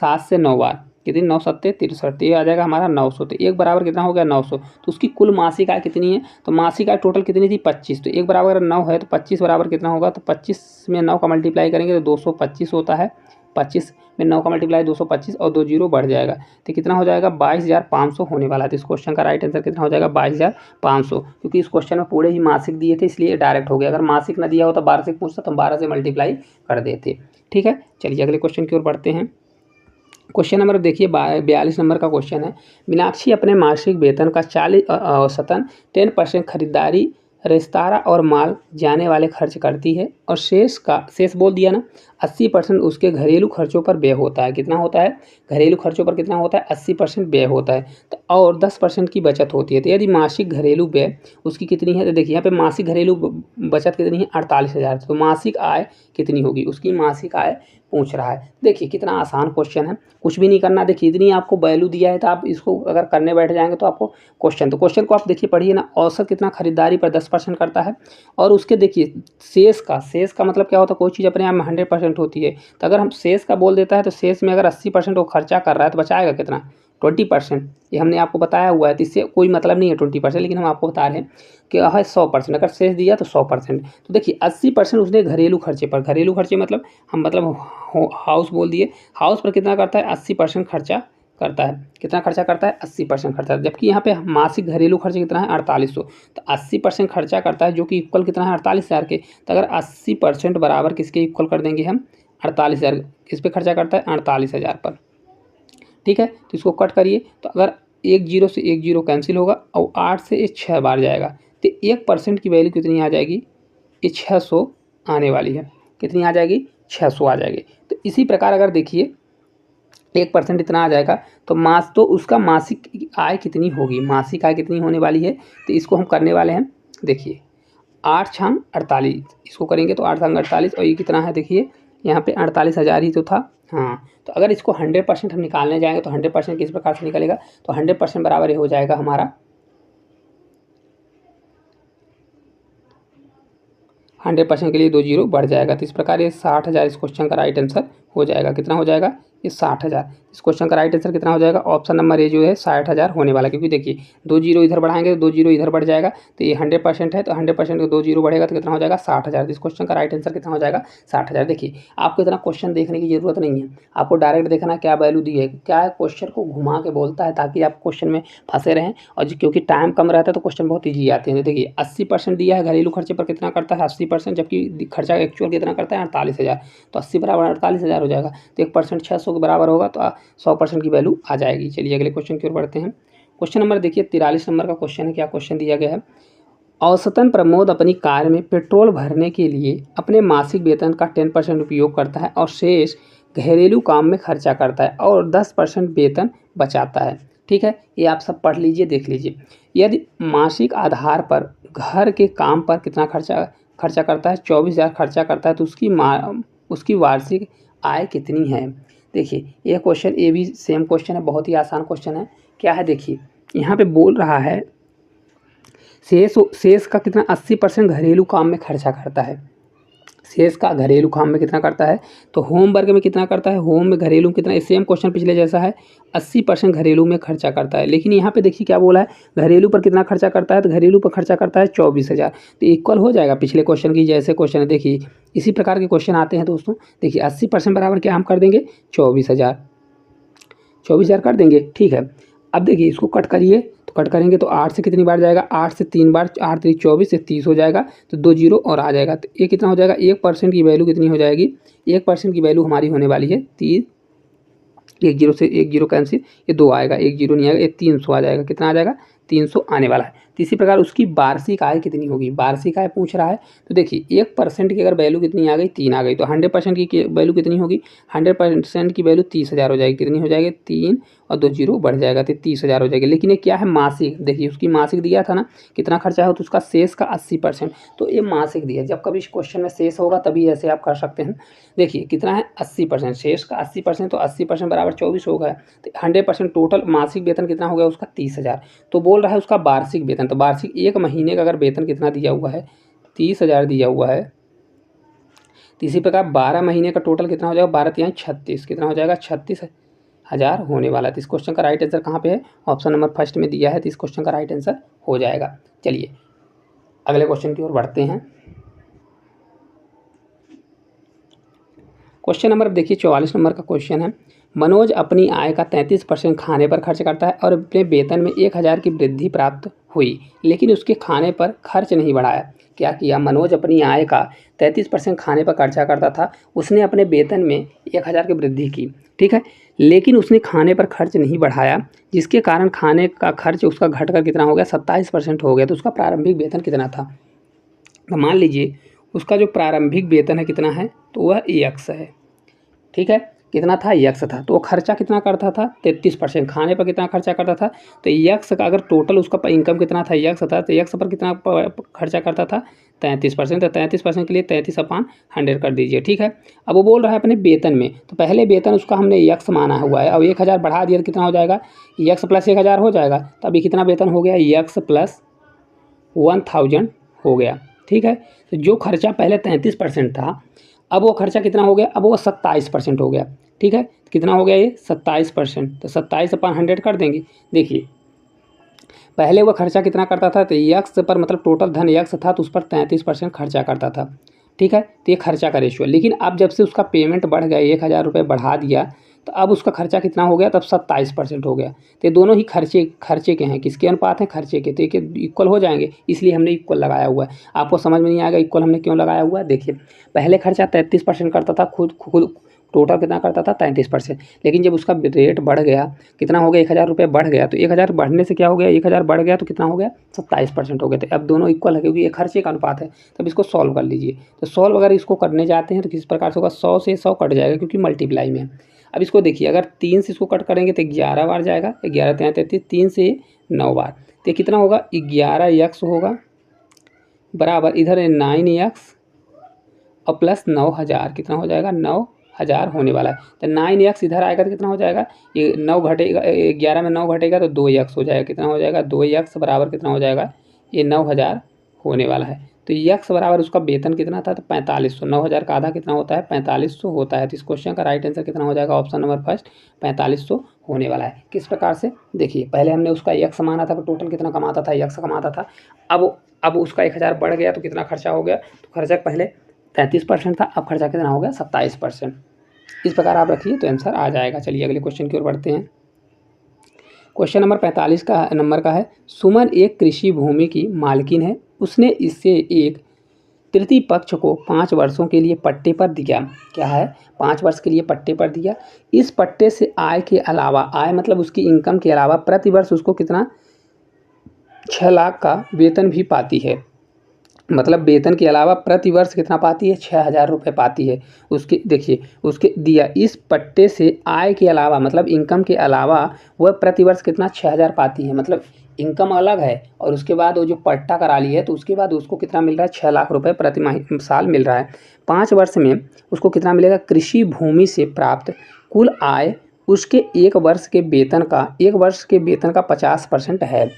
7 से 9 बार, कितनी 9 सत्ते 63, ये आ जाएगा हमारा 900। तो एक बराबर कितना हो गया 900। तो उसकी कुल मासिक आय कितनी है, तो मासिक आय टोटल कितनी थी 25। तो एक बराबर अगर 9 है तो 25 बराबर कितना होगा, तो 25 में 9 का मल्टीप्लाई करेंगे तो 225 होता है। 25 में 9 का मल्टीप्लाई 225 और 2 जीरो बढ़ जाएगा तो कितना हो जाएगा 22,500 होने वाला है। तो इस क्वेश्चन का राइट आंसर कितना हो जाएगा 22,500, क्योंकि इस क्वेश्चन में पूरे ही मासिक दिए थे इसलिए डायरेक्ट हो गया। अगर मासिक ना दिया होता, वार्षिक पूछता तो हम 12 से मल्टीप्लाई कर देते। ठीक है, चलिए अगले क्वेश्चन की ओर बढ़ते हैं। क्वेश्चन नंबर देखिए 42 नंबर का क्वेश्चन है, मीनाक्षी अपने मासिक वेतन का 40 औसतन 10% खरीदारी, रेस्तारा और माल जाने वाले खर्च करती है और शेष बोल दिया ना 80% उसके घरेलू खर्चों पर व्यय होता है। कितना होता है, घरेलू खर्चों पर कितना होता है 80% व्यय होता है। तो और 10% की बचत होती है। तो यदि मासिक घरेलू व्यय उसकी कितनी है, तो देखिए यहाँ पे मासिक घरेलू बचत कितनी है 48,000। तो मासिक आय कितनी होगी, उसकी मासिक आय पूछ रहा है। देखिए कितना आसान क्वेश्चन है, कुछ भी नहीं करना। देखिए इतनी आपको वैल्यू दिया है तो आप इसको अगर करने बैठ जाएंगे तो आपको क्वेश्चन को आप देखिए पढ़िए ना, औसत कितना खरीदारी पर 10% करता है और उसके देखिए शेष का मतलब क्या होता है, कोई चीज़ अपने आप में 100% होती है। तो अगर हम शेष का बोल देता है तो शेष में अगर 80% वो खर्चा कर रहा है तो बचाएगा कितना 20%। ये हमने आपको बताया हुआ है, तो इससे कोई मतलब नहीं है 20%, लेकिन हम आपको बता रहे हैं कि है 100%। अगर शेष दिया तो 100%। तो देखिए 80% उसने घरेलू खर्चे पर, घरेलू खर्चे मतलब हाउस बोल दिए, हाउस पर कितना करता है 80% खर्चा करता है। कितना खर्चा करता है 80% खर्चा, जबकि यहाँ पे मासिक घरेलू खर्च कितना है 4800। तो 80% खर्चा करता है जो कि इक्वल कितना है 48,000 के। तो अगर 80% बराबर किसके इक्वल कर देंगे हम 48,000, किस पे खर्चा करता है 48,000 पर। ठीक है, तो इसको कट करिए तो अगर 1 जीरो से 1 जीरो कैंसिल होगा और 8 से ये 6 बार जाएगा तो 1% की वैल्यू कितनी आ जाएगी, ये 600 आने वाली है। कितनी आ जाएगी 600 आ जाएगी। तो इसी प्रकार अगर देखिए 1% इतना आ जाएगा तो उसका मासिक आय कितनी होगी, मासिक आय कितनी होने वाली है। तो इसको हम करने वाले हैं, देखिए 8 छंग 48, इसको करेंगे तो 8 छंग 48 और ये कितना है, देखिए यहाँ पे 48,000 ही तो था। हाँ, तो अगर इसको 100% हम निकालने जाएंगे तो 100% किस प्रकार से निकलेगा, तो 100% बराबर ये हो जाएगा हमारा 100% के लिए 2 जीरो बढ़ जाएगा। तो इस प्रकार ये 60,000 इस क्वेश्चन का राइट आंसर हो जाएगा। कितना हो जाएगा? ये 60,000। इस क्वेश्चन का राइट आंसर कितना हो जाएगा? ऑप्शन नंबर ए जो है 60,000 होने वाला है, क्योंकि देखिए 2 जीरो इधर बढ़ाएंगे तो 2 जीरो इधर बढ़ जाएगा। तो ये 100% है, तो 100% का 2 जीरो बढ़ेगा तो कितना हो जाएगा? 60,000। इस क्वेश्चन का राइट आंसर कितना हो जाएगा? 60,000। देखिए आपको इतना क्वेश्चन देखने की जरूरत नहीं है, आपको डायरेक्ट देखना क्या वैल्यू दी है, क्या है, क्वेश्चन को घुमा के बोलता है ताकि आप क्वेश्चन में फंसे रहें। और क्योंकि टाइम कम रहता है तो क्वेश्चन बहुत ईजी आते हैं। देखिए 80% दिया है, घरेलू खर्चे पर कितना करता है? 80%, जबकि खर्चा एक्चुअल कितना करता है? 48,000। तो 80 बराबर 48,000 हो जाएगा। तो 1% 600 के बराबर होगा, तो 100% की वैल्यू आ जाएगी। चलिए अगले क्वेश्चन की ओर बढ़ते हैं। क्वेश्चन नंबर देखिए 43 नंबर का क्वेश्चन है। क्या क्वेश्चन दिया गया है? औसतन प्रमोद अपनी कार में पेट्रोल भरने के लिए अपने मासिक वेतन का 10% उपयोग करता है और शेष घरेलू काम में खर्चा करता है और 10% वेतन बचाता है। ठीक है, ये आप सब पढ़ लीजिए, देख लीजिए। यदि मासिक आधार पर घर के काम पर कितना खर्चा करता है? 24,000 खर्चा करता है, तो उसकी वार्षिक आय कितनी है? देखिए ये क्वेश्चन, ये भी सेम क्वेश्चन है, बहुत ही आसान क्वेश्चन है। क्या है देखिए, यहाँ पे बोल रहा है शेष का कितना 80% घरेलू काम में खर्चा करता है। शेष का घरेलू काम में कितना करता है? तो होम वर्क में कितना करता है? होम में घरेलू में कितना? सेम क्वेश्चन पिछले जैसा है, 80% घरेलू में खर्चा करता है। लेकिन यहाँ पे देखिए क्या बोला है, घरेलू पर कितना खर्चा करता है? तो घरेलू पर खर्चा करता है 24,000। तो इक्वल हो जाएगा पिछले क्वेश्चन की जैसे क्वेश्चन है। देखिए इसी प्रकार के क्वेश्चन आते हैं दोस्तों। देखिए 80% बराबर क्या हम कर देंगे? 24,000। 24,000 कर देंगे, ठीक है। अब देखिए इसको कट करिए, तो कट करेंगे तो 8 से कितनी बार जाएगा? 8 से 3 बार, 8 3 24 से 30 हो जाएगा, तो 2 जीरो और आ जाएगा। तो ये कितना हो जाएगा? 1% की वैल्यू कितनी हो जाएगी? 1% की वैल्यू हमारी होने वाली है 30। 1 जीरो से 1 जीरो कैंसिल, ये 2 आएगा, 1 जीरो नहीं आएगा, ये 300 आ जाएगा। कितना आ जाएगा? 300 आने वाला है। तो इसी प्रकार उसकी वार्षिक आय कितनी होगी? वार्षिक आय पूछ रहा है, तो देखिए 1% की अगर वैल्यू कितनी आ गई? 3 आ गई, तो 100% की वैल्यू कितनी होगी? 100% की वैल्यू 30,000 हो जाएगी। कितनी हो जाएगी? 3 और 2 जीरो बढ़ जाएगा, तो 30,000 हो जाएगी। लेकिन ये क्या है? मासिक। देखिए उसकी मासिक दिया था ना, कितना खर्चा हो, तो उसका शेष का 80%, तो ये मासिक दिया। जब कभी इस क्वेश्चन में शेष होगा तभी ऐसे आप कर सकते हैं। देखिए कितना है? 80%, शेष का 80%, तो 80% बराबर 24 होगा। तो 100% टोटल मासिक वेतन कितना हो गया उसका? 30,000। तो बोल रहा है उसका वार्षिक वेतन, तो वार्षिक 1 महीने का अगर वेतन कितना दिया हुआ है? 30,000 दिया हुआ है। तो इसी प्रकार 12 महीने का टोटल कितना हो जाएगा? 12 तिहाई 36, कितना हो जाएगा? 36,000 होने वाला है। तो इस क्वेश्चन का राइट आंसर कहाँ पे है? ऑप्शन नंबर फर्स्ट में दिया है, तो इस क्वेश्चन का राइट आंसर हो जाएगा। चलिए अगले क्वेश्चन की ओर बढ़ते हैं। क्वेश्चन नंबर देखिए 44 नंबर का क्वेश्चन है। मनोज अपनी आय का 33% खाने पर खर्च करता है और अपने वेतन में 1,000 की वृद्धि प्राप्त हुई, लेकिन उसके खाने पर खर्च नहीं बढ़ाया। क्या किया? मनोज अपनी आय का 33% खाने पर खर्चा करता था, उसने अपने वेतन में 1,000 की वृद्धि की, ठीक है, लेकिन उसने खाने पर खर्च नहीं बढ़ाया, जिसके कारण खाने का खर्च उसका घटकर कितना हो गया? 27% हो गया। तो उसका प्रारंभिक वेतन कितना था? तो मान लीजिए उसका जो प्रारंभिक वेतन है कितना है? तो वह x है, ठीक है। कितना था? x था। तो वो खर्चा कितना करता था? 33%। खाने पर कितना खर्चा करता था? तो x का अगर टोटल उसका इनकम कितना था? x था, तो x पर कितना खर्चा करता था? 33%। तो 33% के लिए 33/100 कर दीजिए, ठीक है। अब वो बोल रहा है अपने वेतन में, तो पहले वेतन उसका हमने x माना हुआ है। अब 1,000 बढ़ा दिया तो कितना हो जाएगा? x प्लस 1,000 हो जाएगा। तो अभी कितना वेतन हो गया? x प्लस 1,000 हो गया, ठीक है। तो जो खर्चा पहले 33% था, अब वो खर्चा कितना हो गया? अब वो 27% हो गया, ठीक है। कितना हो गया ये? 27%। तो 27/100 कर देंगे। देखिए पहले वो खर्चा कितना करता था? तो यक्स पर मतलब टोटल धन यक्स था, तो उस पर 33% खर्चा करता था, ठीक है। तो ये खर्चा का रेशियो। लेकिन अब जब से उसका पेमेंट बढ़ गया, 1,000 रुपये बढ़ा दिया, तो अब उसका खर्चा कितना हो गया? तब 27% हो गया। तो ये दोनों ही खर्चे के हैं। किसके अनुपात हैं? खर्चे के। तो ये इक्वल हो जाएंगे, इसलिए हमने इक्वल लगाया हुआ है। आपको समझ में नहीं आएगा इक्वल हमने क्यों लगाया हुआ है? देखिए पहले खर्चा 33% करता था, खुद टोटल कितना करता था? 33%। लेकिन जब उसका रेट बढ़ गया, कितना हो गया? 1,000 रुपये बढ़ गया। तो 1,000 बढ़ने से क्या हो गया? 1,000 बढ़ गया तो कितना हो गया? 27% हो गया। तो अब दोनों इक्वल है, क्योंकि ये खर्चे का अनुपात है। तब इसको सॉल्व कर लीजिए। तो सॉल्व अगर इसको करने जाते हैं तो किस प्रकार से होगा? 100 से 100 कट जाएगा, क्योंकि मल्टीप्लाई में है। अब इसको देखिए, अगर 3 से इसको कट करेंगे तो 11 बार जाएगा। 11 3 33, 3 से 9 बार, तो कितना होगा? 11x होगा, बराबर इधर 9x और प्लस 9,000, कितना हो जाएगा? 9,000 होने वाला है। तो 9x इधर आएगा तो कितना हो जाएगा? ये 9 घटेगा, 11 में 9 घटेगा तो 2x हो जाएगा। कितना हो जाएगा? 2x बराबर कितना हो जाएगा? ये 9,000 होने वाला है। तो यक्स बराबर उसका वेतन कितना था, तो 4500। 9000 का आधा कितना होता है, 4500 होता है। तो इस क्वेश्चन का राइट आंसर कितना हो जाएगा, ऑप्शन नंबर फर्स्ट 4500 होने वाला है। किस प्रकार से, देखिए पहले हमने उसका यक्स माना था, तो टोटल कितना कमाता था, यक्स कमाता था। अब उसका 1000 बढ़ गया तो कितना खर्चा हो गया, तो खर्चा पहले 33% था, अब खर्चा कितना हो गया, 27%। इस प्रकार आप रखिए तो आंसर आ जाएगा। चलिए अगले क्वेश्चन की ओर बढ़ते हैं। क्वेश्चन नंबर 45 का नंबर का है, सुमन एक कृषि भूमि की मालकिन है। उसने इससे एक तृतीय पक्ष को 5 वर्षों के लिए पट्टे पर दिया। क्या है, 5 वर्ष के लिए पट्टे पर दिया। इस पट्टे से आय के अलावा, आय मतलब उसकी इनकम के अलावा प्रति वर्ष उसको कितना, 6 लाख का वेतन भी पाती है। मतलब वेतन के अलावा प्रति वर्ष कितना पाती है, 6000 रुपये पाती है। उसके देखिए उसके दिया, इस पट्टे से आय के अलावा मतलब इनकम के अलावा वह प्रति वर्ष कितना, 6000 पाती है। मतलब इनकम अलग है और उसके बाद वो जो पट्टा करा ली है तो उसके बाद उसको कितना मिल रहा है, 6 लाख रुपये प्रति माह साल मिल रहा है। 5 वर्ष में उसको कितना मिलेगा, कृषि भूमि से प्राप्त कुल आय उसके 1 वर्ष के वेतन का 50% है।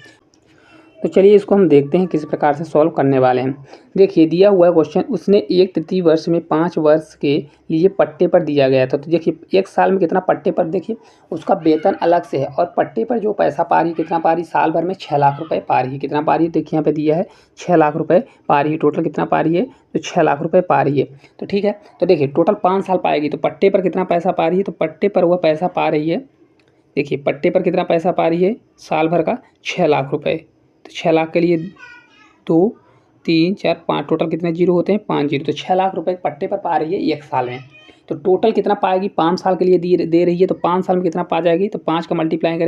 तो चलिए इसको हम देखते हैं किस प्रकार से सॉल्व करने वाले हैं। देखिए दिया हुआ क्वेश्चन, उसने 1/3 वर्ष में 5 वर्ष के लिए पट्टे पर दिया गया था। तो देखिए 1 साल में कितना पट्टे पर, देखिए उसका वेतन अलग से है और पट्टे पर जो पैसा पा रही है, कितना पा रही, साल भर में 6 लाख रुपए पा रही है। कितना पा रही है, देखिए यहाँ पे दिया है 6 लाख रुपए पा रही है। टोटल कितना पा रही है, तो 6 लाख रुपए पा रही है। तो ठीक है, तो देखिए टोटल 5 साल पाएगी तो पट्टे पर कितना पैसा पा रही है, तो पट्टे पर वह पैसा पा रही है, देखिए पट्टे पर कितना पैसा पा रही है, साल भर का 6 लाख रुपए। तो 6 लाख के लिए 2 3 4 5 टोटल कितने जीरो होते हैं, 5 जीरो। तो 6 लाख रुपए पट्टे पर पा रही है 1 साल में। तो टोटल कितना पाएगी, 5 साल के लिए दे रही है, तो 5 साल में कितना पा जाएगी, तो 5 का मल्टीप्लाई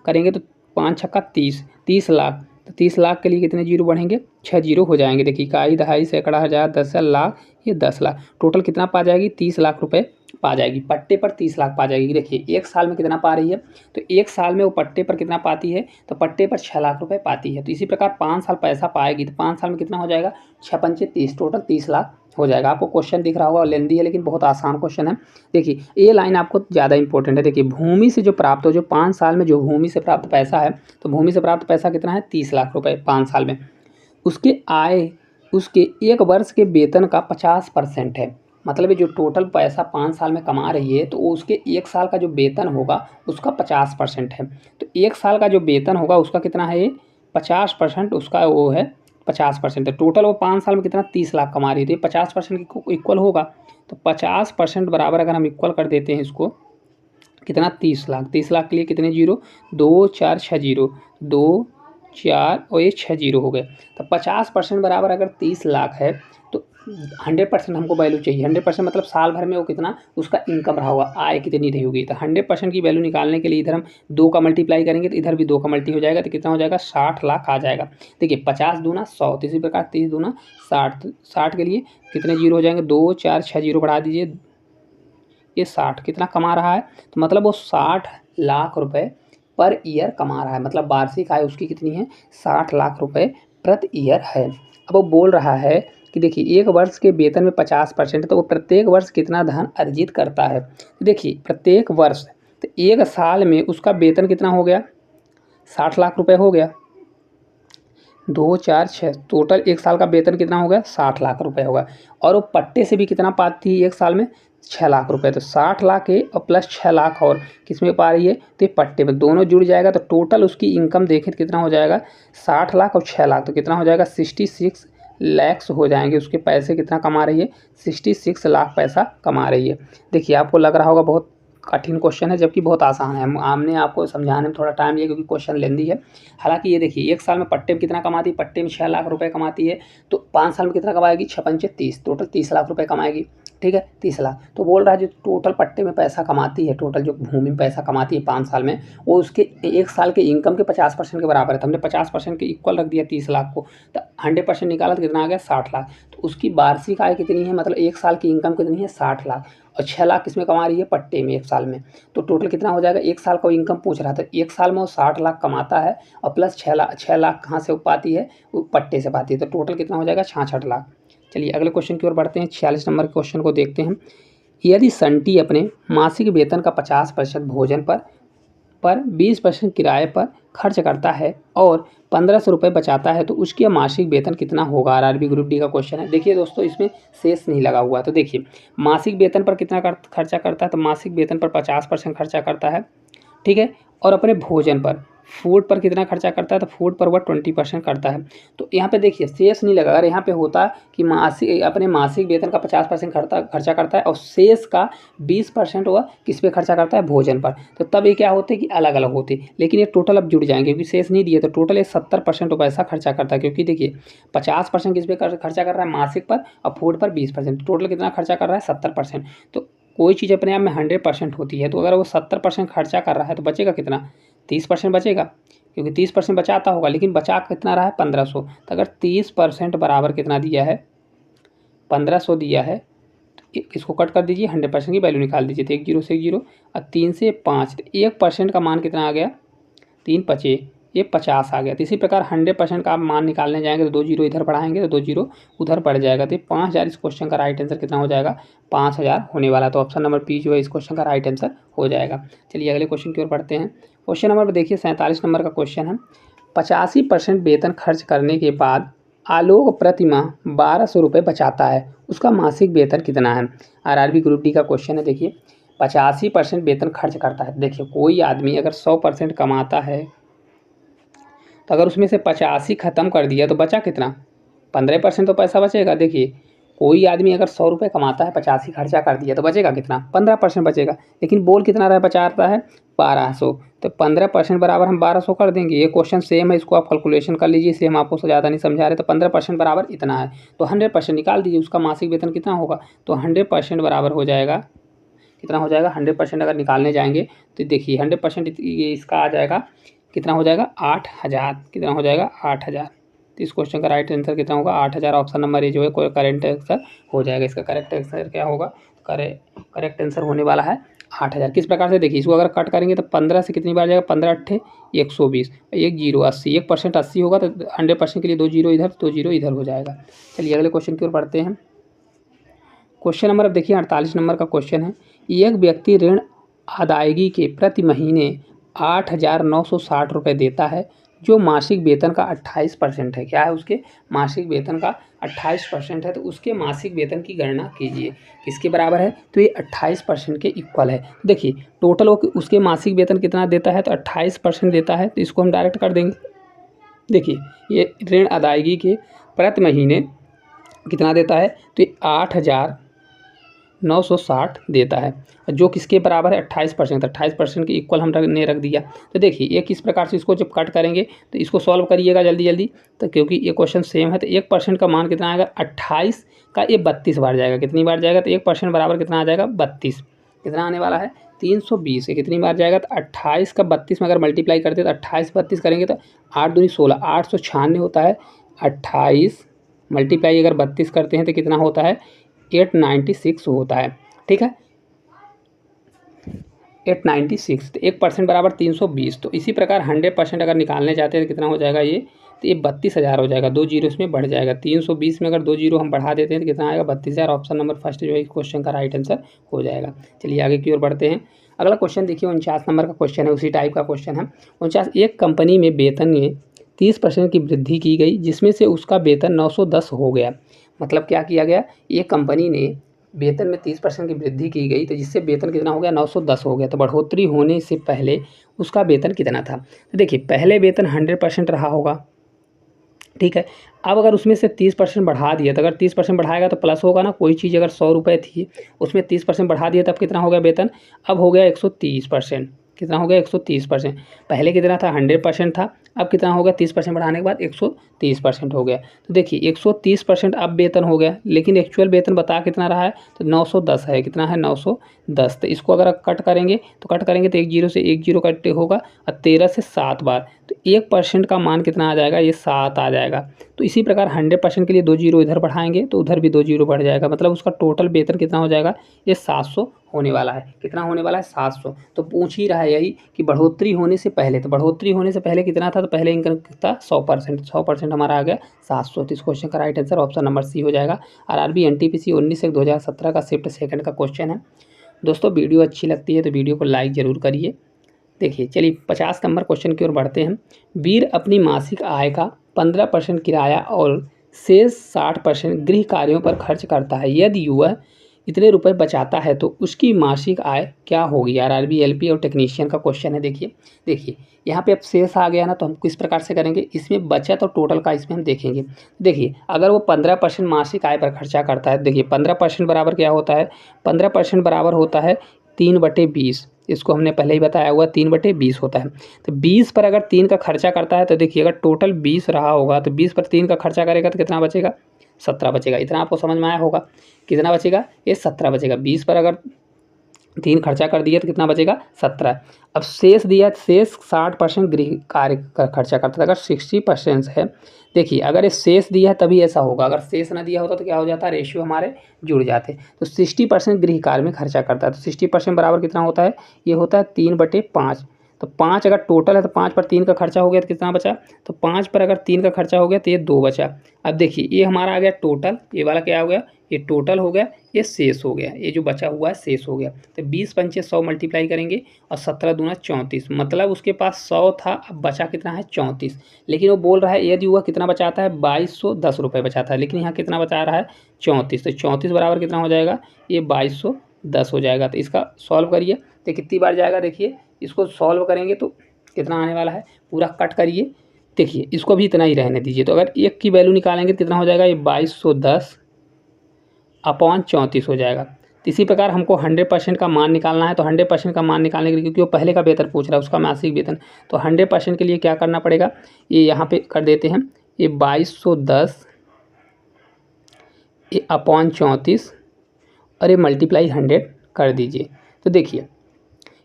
करेंगे तो 5 छक्का 30 लाख। तो 30 लाख के लिए कितने जीरो बढ़ेंगे, 6 जीरो हो जाएंगे। देखिए इकाई, दहाई, सैकड़ा, हज़ार, 10,000, लाख, ये 10 लाख। टोटल कितना पा जाएगी, 30 लाख रुपए पा जाएगी। पट्टे पर 30 लाख पा जाएगी। देखिए 1 साल में कितना पा रही है, तो 1 साल में वो पट्टे पर कितना पाती है, तो पट्टे पर 6 लाख रुपए पाती है। तो इसी प्रकार 5 साल पैसा पाएगी तो 5 साल में कितना हो जाएगा, 6 पंचे 30, टोटल 30 लाख हो जाएगा। आपको क्वेश्चन दिख रहा होगा, लेंदी है लेकिन बहुत आसान क्वेश्चन है। देखिए ये लाइन आपको ज़्यादा इंपॉर्टेंट है। देखिए भूमि से जो प्राप्त हो, जो 5 साल में जो भूमि से प्राप्त पैसा है, तो भूमि से प्राप्त पैसा कितना है, 30 लाख रुपए 5 साल में। उसके आय उसके 1 वर्ष के वेतन का 50% है। मतलब ये जो टोटल पैसा 5 साल में कमा रही है, तो वो उसके 1 साल का जो वेतन होगा उसका 50% है। तो 1 साल का जो वेतन होगा उसका कितना है, ये 50% उसका वो है, 50% है। टोटल वो 5 साल में कितना, 30 लाख कमा रही थी, 50% के इक्वल होगा। तो 50% बराबर अगर हम इक्वल कर देते हैं इसको, कितना, 30 लाख। 30 लाख के लिए कितने जीरो, 2 4 6 जीरो, 2 4 और ये 6 जीरो हो गए। तो 50% बराबर अगर 30 लाख है तो 100% हमको वैल्यू चाहिए। 100% मतलब साल भर में वो कितना उसका इनकम रहा होगा, आय कितनी रही होगी। तो 100% की वैल्यू निकालने के लिए इधर हम 2 का मल्टीप्लाई करेंगे तो इधर भी 2 का मल्टी हो जाएगा, तो कितना हो जाएगा, 60 लाख आ जाएगा। देखिए 50 दूना 100, तो इसी प्रकार 30 दूना 60। 60 के लिए कितने जीरो हो जाएंगे, 2 4 6 जीरो बढ़ा दीजिए, ये 60 कितना कमा रहा है, तो मतलब वो 60 लाख रुपए पर ईयर कमा रहा है। मतलब वार्षिक आय उसकी कितनी है, 60 लाख रुपए प्रति ईयर है। अब वो बोल रहा है कि देखिए 1 वर्ष के वेतन में 50% है, तो वो प्रत्येक वर्ष कितना धन अर्जित करता है। तो देखिए प्रत्येक वर्ष, तो 1 साल में उसका वेतन कितना हो गया, 60 लाख रुपए हो गया। 2 4 6 टोटल 1 साल का वेतन कितना हो गया, 60 लाख रुपए होगा। और वो पट्टे से भी कितना पाती है 1 साल में, 6 लाख रुपए। तो 60 लाख है और प्लस 6 लाख और किस में पा रही है, तो ये पट्टे में, दोनों जुड़ जाएगा तो टोटल उसकी इनकम देखें तो कितना हो जाएगा, 60 लाख और 6 लाख, तो कितना हो जाएगा, 66 लैक्स हो जाएंगे। उसके पैसे कितना कमा रही है, 66 लाख पैसा कमा रही है। देखिए आपको लग रहा होगा बहुत कठिन क्वेश्चन है, जबकि बहुत आसान है। हमने आपको समझाने में थोड़ा टाइम लिया क्योंकि क्वेश्चन लेंदी है। हालांकि ये देखिए 1 साल में पट्टे में कितना कमाती है, पट्टे में 6 लाख रुपए कमाती है, तो 5 साल में कितना कमाएगी, 6 पंचे 30, टोटल 30 लाख रुपए कमाएगी। ठीक है, 30 लाख। तो बोल रहा है जो टोटल पट्टे में पैसा कमाती है, टोटल जो भूमि में पैसा कमाती है 5 साल में, वो उसके 1 साल के इनकम के 50% के बराबर है। तो हमने 50% के इक्वल रख दिया 30 लाख को, तो 100% निकाला तो कितना आ गया, 60 लाख। तो उसकी वार्षिक आय कितनी है, मतलब 1 साल की इनकम कितनी है, 60 लाख। और 6 लाख किसमें कमा रही है, पट्टे में 1 साल में। तो टोटल कितना हो जाएगा, 1 साल का इनकम पूछ रहा था, 1 साल में वो 60 लाख कमाता है और प्लस 6 लाख कहाँ से वो पाती है, वो पट्टे से पाती है। तो टोटल कितना हो जाएगा, 66 लाख। चलिए अगले क्वेश्चन की ओर बढ़ते हैं। 46 नंबर के क्वेश्चन को देखते हैं। यदि संटी अपने मासिक वेतन का 50% भोजन पर पर 20% किराए पर खर्च करता है और 1500 रुपये बचाता है तो उसके मासिक वेतन कितना होगा। आरआरबी ग्रुप डी का क्वेश्चन है। देखिए दोस्तों, इसमें शेष नहीं लगा हुआ, तो देखिए मासिक वेतन पर कितना खर्चा करता है, तो मासिक वेतन पर 50% खर्चा करता है, ठीक है। और अपने भोजन पर, फूड पर कितना खर्चा करता है, तो फूड पर वह 20% करता है। तो यहाँ पे देखिए शेष नहीं लगा। अगर यहाँ पे होता कि अपने मासिक वेतन का 50% खर्चा करता है और शेष का 20% वह किस पे खर्चा करता है, भोजन पर, तो तब ये क्या होते कि अलग अलग होते। लेकिन ये टोटल अब जुड़ जाएंगे क्योंकि शेष नहीं दिए, तो टोटल ये 70% पैसा खर्चा करता है। क्योंकि देखिए 50% किस पे खर्चा कर रहा है, मासिक पर, और फूड पर 20%, टोटल कितना खर्चा कर रहा है, 70%। तो कोई चीज़ अपने आप में 100% होती है, तो अगर वो 70% खर्चा कर रहा है तो बचेगा कितना, 30% बचेगा, क्योंकि 30% बचाता होगा। लेकिन बचा कितना रहा है, 1500। तो अगर 30% बराबर कितना दिया है, 1500 दिया है, तो इसको कट कर दीजिए, 100% की वैल्यू निकाल दीजिए। तो 1 0 से 1 0 और 3 से 5, तो 1% का मान कितना आ गया, 3 5 ये 50 आ गया। तो इसी प्रकार 100% का आप मान निकालने जाएंगे तो 2 0 इधर बढ़ाएंगे तो 2 0 उधर बढ़ जाएगा। तो 5000 इस क्वेश्चन का राइट आंसर कितना हो जाएगा, 5000 होने वाला। तो ऑप्शन नंबर पी जो है इस क्वेश्चन का राइट आंसर हो जाएगा। चलिए अगले क्वेश्चन की ओर बढ़ते हैं। क्वेश्चन नंबर देखिए 47 नंबर का क्वेश्चन है। 85% वेतन खर्च करने के बाद आलोक प्रतिमा 1200 रुपये बचाता है, उसका मासिक वेतन कितना है। आरआरबी ग्रुप डी का क्वेश्चन है। देखिए 85% वेतन खर्च करता है। देखिए कोई आदमी अगर 100% कमाता है तो अगर उसमें से 85 ख़त्म कर दिया तो बचा कितना, 15% तो पैसा बचेगा। देखिए कोई आदमी अगर 100 रुपये कमाता है, 85 खर्चा कर दिया तो बचेगा कितना, 15% बचेगा। लेकिन बोल कितना रहा, बचाता है 1200, तो 15% बराबर हम 1200 कर देंगे। ये क्वेश्चन सेम है, इसको आप कैलकुलेशन कर लीजिए, इसलिए हम आपको ज़्यादा नहीं समझा रहे। तो 15% बराबर इतना है, तो 100% निकाल दीजिए, उसका मासिक वेतन कितना होगा। तो 100% बराबर हो जाएगा, कितना हो जाएगा, 100% अगर निकालने जाएंगे तो देखिए 100% इसका आ जाएगा, कितना हो जाएगा, 8000। कितना हो जाएगा, 8000। तो इस क्वेश्चन का राइट आंसर कितना होगा, 8000। ऑप्शन नंबर ए जो है कोई करेक्ट आंसर हो जाएगा। इसका करेक्ट आंसर क्या होगा, करेक्ट आंसर होने वाला है 8000। किस प्रकार से, देखिए इसको अगर कट करेंगे तो 15 से कितनी बार जाएगा, 15 अट्ठे 120, 1 0 80, 1% 80 होगा, तो 100% के लिए 2 0 इधर 2 0 इधर हो जाएगा। चलिए अगले क्वेश्चन की ओर बढ़ते हैं। क्वेश्चन नंबर अब देखिए 48 नंबर का क्वेश्चन है। एक व्यक्ति ऋण अदायगी के प्रति महीने 8960 रुपये देता है, जो मासिक वेतन का 28% है। क्या है, उसके मासिक वेतन का 28% है। तो उसके मासिक वेतन की गणना कीजिए, किसके बराबर है, तो ये 28% के इक्वल है। देखिए टोटल उसके मासिक वेतन कितना देता है, तो 28% देता है, तो इसको हम डायरेक्ट कर देंगे। देखिए ये ऋण अदायगी के प्रति महीने कितना देता है, तो ये 8960 देता है, जो किसके बराबर है, 28%। 28% के इक्वल हमने रख दिया। तो देखिए ये किस प्रकार से, इसको जब कट करेंगे तो इसको सॉल्व करिएगा जल्दी जल्दी, तो क्योंकि ये क्वेश्चन सेम है। तो 1% का मान कितना आएगा, 28 का ये 32 बार जाएगा। कितनी बार जाएगा, तो 1% बराबर कितना आ जाएगा, 32। कितना आने वाला है, 320 है। कितनी बार जाएगा, तो 28 का 32 में अगर मल्टीप्लाई करते तो 28 32 करेंगे तो 8 दूनी 16, 896 होता है। 28 मल्टीप्लाई अगर 32 करते हैं तो कितना होता है, 896 होता है। ठीक है, 896। तो 1% बराबर 320। तो इसी प्रकार 100% अगर निकालने जाते हैं तो कितना हो जाएगा ये, तो ये 32,000 हो जाएगा। 2 जीरो इसमें बढ़ जाएगा, 320 में अगर 2 जीरो हम बढ़ा देते हैं तो कितना आएगा, 32,000। ऑप्शन नंबर फर्स्ट जो है इस क्वेश्चन का राइट आंसर हो जाएगा। चलिए आगे की ओर बढ़ते हैं। अगला क्वेश्चन देखिए 49 नंबर का क्वेश्चन है, उसी टाइप का क्वेश्चन है। 49, एक कंपनी में वेतन में 30% की वृद्धि की गई, जिसमें से उसका वेतन 910 हो गया। मतलब क्या किया गया, एक कंपनी ने वेतन में 30% की वृद्धि की गई, तो जिससे वेतन कितना हो गया, 910 हो गया। तो बढ़ोतरी होने से पहले उसका वेतन कितना था। तो देखिए पहले वेतन 100% रहा होगा, ठीक है। अब अगर उसमें से 30% बढ़ा दिया, तो अगर 30% बढ़ाएगा तो प्लस होगा ना। कोई चीज़ अगर 100 रुपये थी, उसमें 30% बढ़ा दिया, तब कितना हो गया वेतन, अब हो गया 130%। कितना हो गया, 130%। पहले कितना था, 100% था, अब कितना हो गया, 30% बढ़ाने के बाद 130% हो गया। तो देखिए 130% अब वेतन हो गया, लेकिन एक्चुअल वेतन बता कितना रहा है, तो 910 है। कितना है, 910। तो इसको अगर कट करेंगे तो 1 जीरो से 1 जीरो कट होगा, और 13 से 7 बार, तो 1% का मान कितना आ जाएगा, ये 7 आ जाएगा। तो इसी प्रकार 100% के लिए 2 जीरो इधर बढ़ाएंगे तो उधर भी 2 जीरो बढ़ जाएगा। मतलब उसका टोटल वेतन कितना हो जाएगा, ये 700 होने वाला है। कितना होने वाला है, 700। तो पूछ ही रहा है यही कि बढ़ोतरी होने से पहले, तो बढ़ोतरी होने से पहले कितना था, तो पहले इनका कितना 100%, 100% हमारा आ गया 700। तो इस क्वेश्चन का right answer option number C हो जाएगा। आरआरबी एनटीपीसी 19/2017 का शिफ्ट सेकंड का क्वेश्चन है। दोस्तों वीडियो अच्छी लगती है तो वीडियो को लाइक ज़रूर करिए, देखिए चलिए 50 नंबर क्वेश्चन की ओर बढ़ते हैं। वीर अपनी मासिक आय का 15% किराया और शेष 60% गृह कार्यों पर खर्च करता है। यदि वह इतने रुपए बचाता है तो उसकी मासिक आय क्या होगी। आरआरबी, एलपी और टेक्नीशियन का क्वेश्चन है। देखिए यहाँ पे अब शेष आ गया ना, तो हम किस प्रकार से करेंगे, इसमें बचत और टोटल का इसमें हम देखेंगे। देखिए अगर वो 15% मासिक आय पर खर्चा करता है, देखिए 15% बराबर क्या होता है, 15% बराबर होता है 3/20। इसको हमने पहले ही बताया हुआ 3/20 होता है। तो 20 पर अगर 3 का खर्चा करता है तो देखिए अगर टोटल 20 रहा होगा तो 20 पर 3 का खर्चा करेगा तो कितना बचेगा, 17 बचेगा। इतना आपको समझ में आया होगा, कितना बचेगा, ये 17 बचेगा। 20 पर अगर 3 खर्चा कर दिया तो कितना बचेगा, 17। अब शेष दिया, शेष 60% गृह कार्य का खर्चा करता था। अगर 60% है, देखिए अगर ये शेष दिया है तभी ऐसा होगा, अगर शेष ना दिया होता तो क्या हो जाता, रेशियो हमारे जुड़ जाते। तो 60% गृह कार्य में खर्चा करता है। तो 60% बराबर कितना होता है, ये होता है 3/5। तो 5 अगर टोटल है तो 5 पर 3 का खर्चा हो गया तो कितना बचा, तो 5 पर अगर 3 का खर्चा हो गया तो ये 2 बचा। अब देखिए ये हमारा आ गया टोटल, ये वाला क्या हो गया, ये टोटल हो गया, ये शेष हो गया, ये जो बचा हुआ है शेष हो गया। तो 20 पंचे 100 मल्टीप्लाई करेंगे और 17 दूना 34, मतलब उसके पास 100 था, अब बचा कितना है, 34। लेकिन वो बोल रहा है यदि वह कितना बचाता है, 2210 रुपये बचाता है, लेकिन यहाँ कितना बचा रहा है, 34। तो 34 बराबर कितना हो जाएगा, ये 2210 हो जाएगा। तो इसका सॉल्व करिए तो कितनी बार जाएगा, देखिए इसको सॉल्व करेंगे तो कितना आने वाला है, पूरा कट करिए। देखिए इसको भी इतना ही रहने दीजिए। तो अगर एक की वैल्यू निकालेंगे तो कितना हो जाएगा, ये 2210/34 हो जाएगा। तो इसी प्रकार हमको 100% का मान निकालना है। तो 100% का मान निकालने के लिए, क्योंकि वो पहले का वेतन पूछ रहा है, उसका मासिक वेतन, तो 100% के लिए क्या करना पड़ेगा, ये यहाँ पे कर देते हैं, ये 2210/34 और ये मल्टीप्लाई 100 कर दीजिए। तो देखिए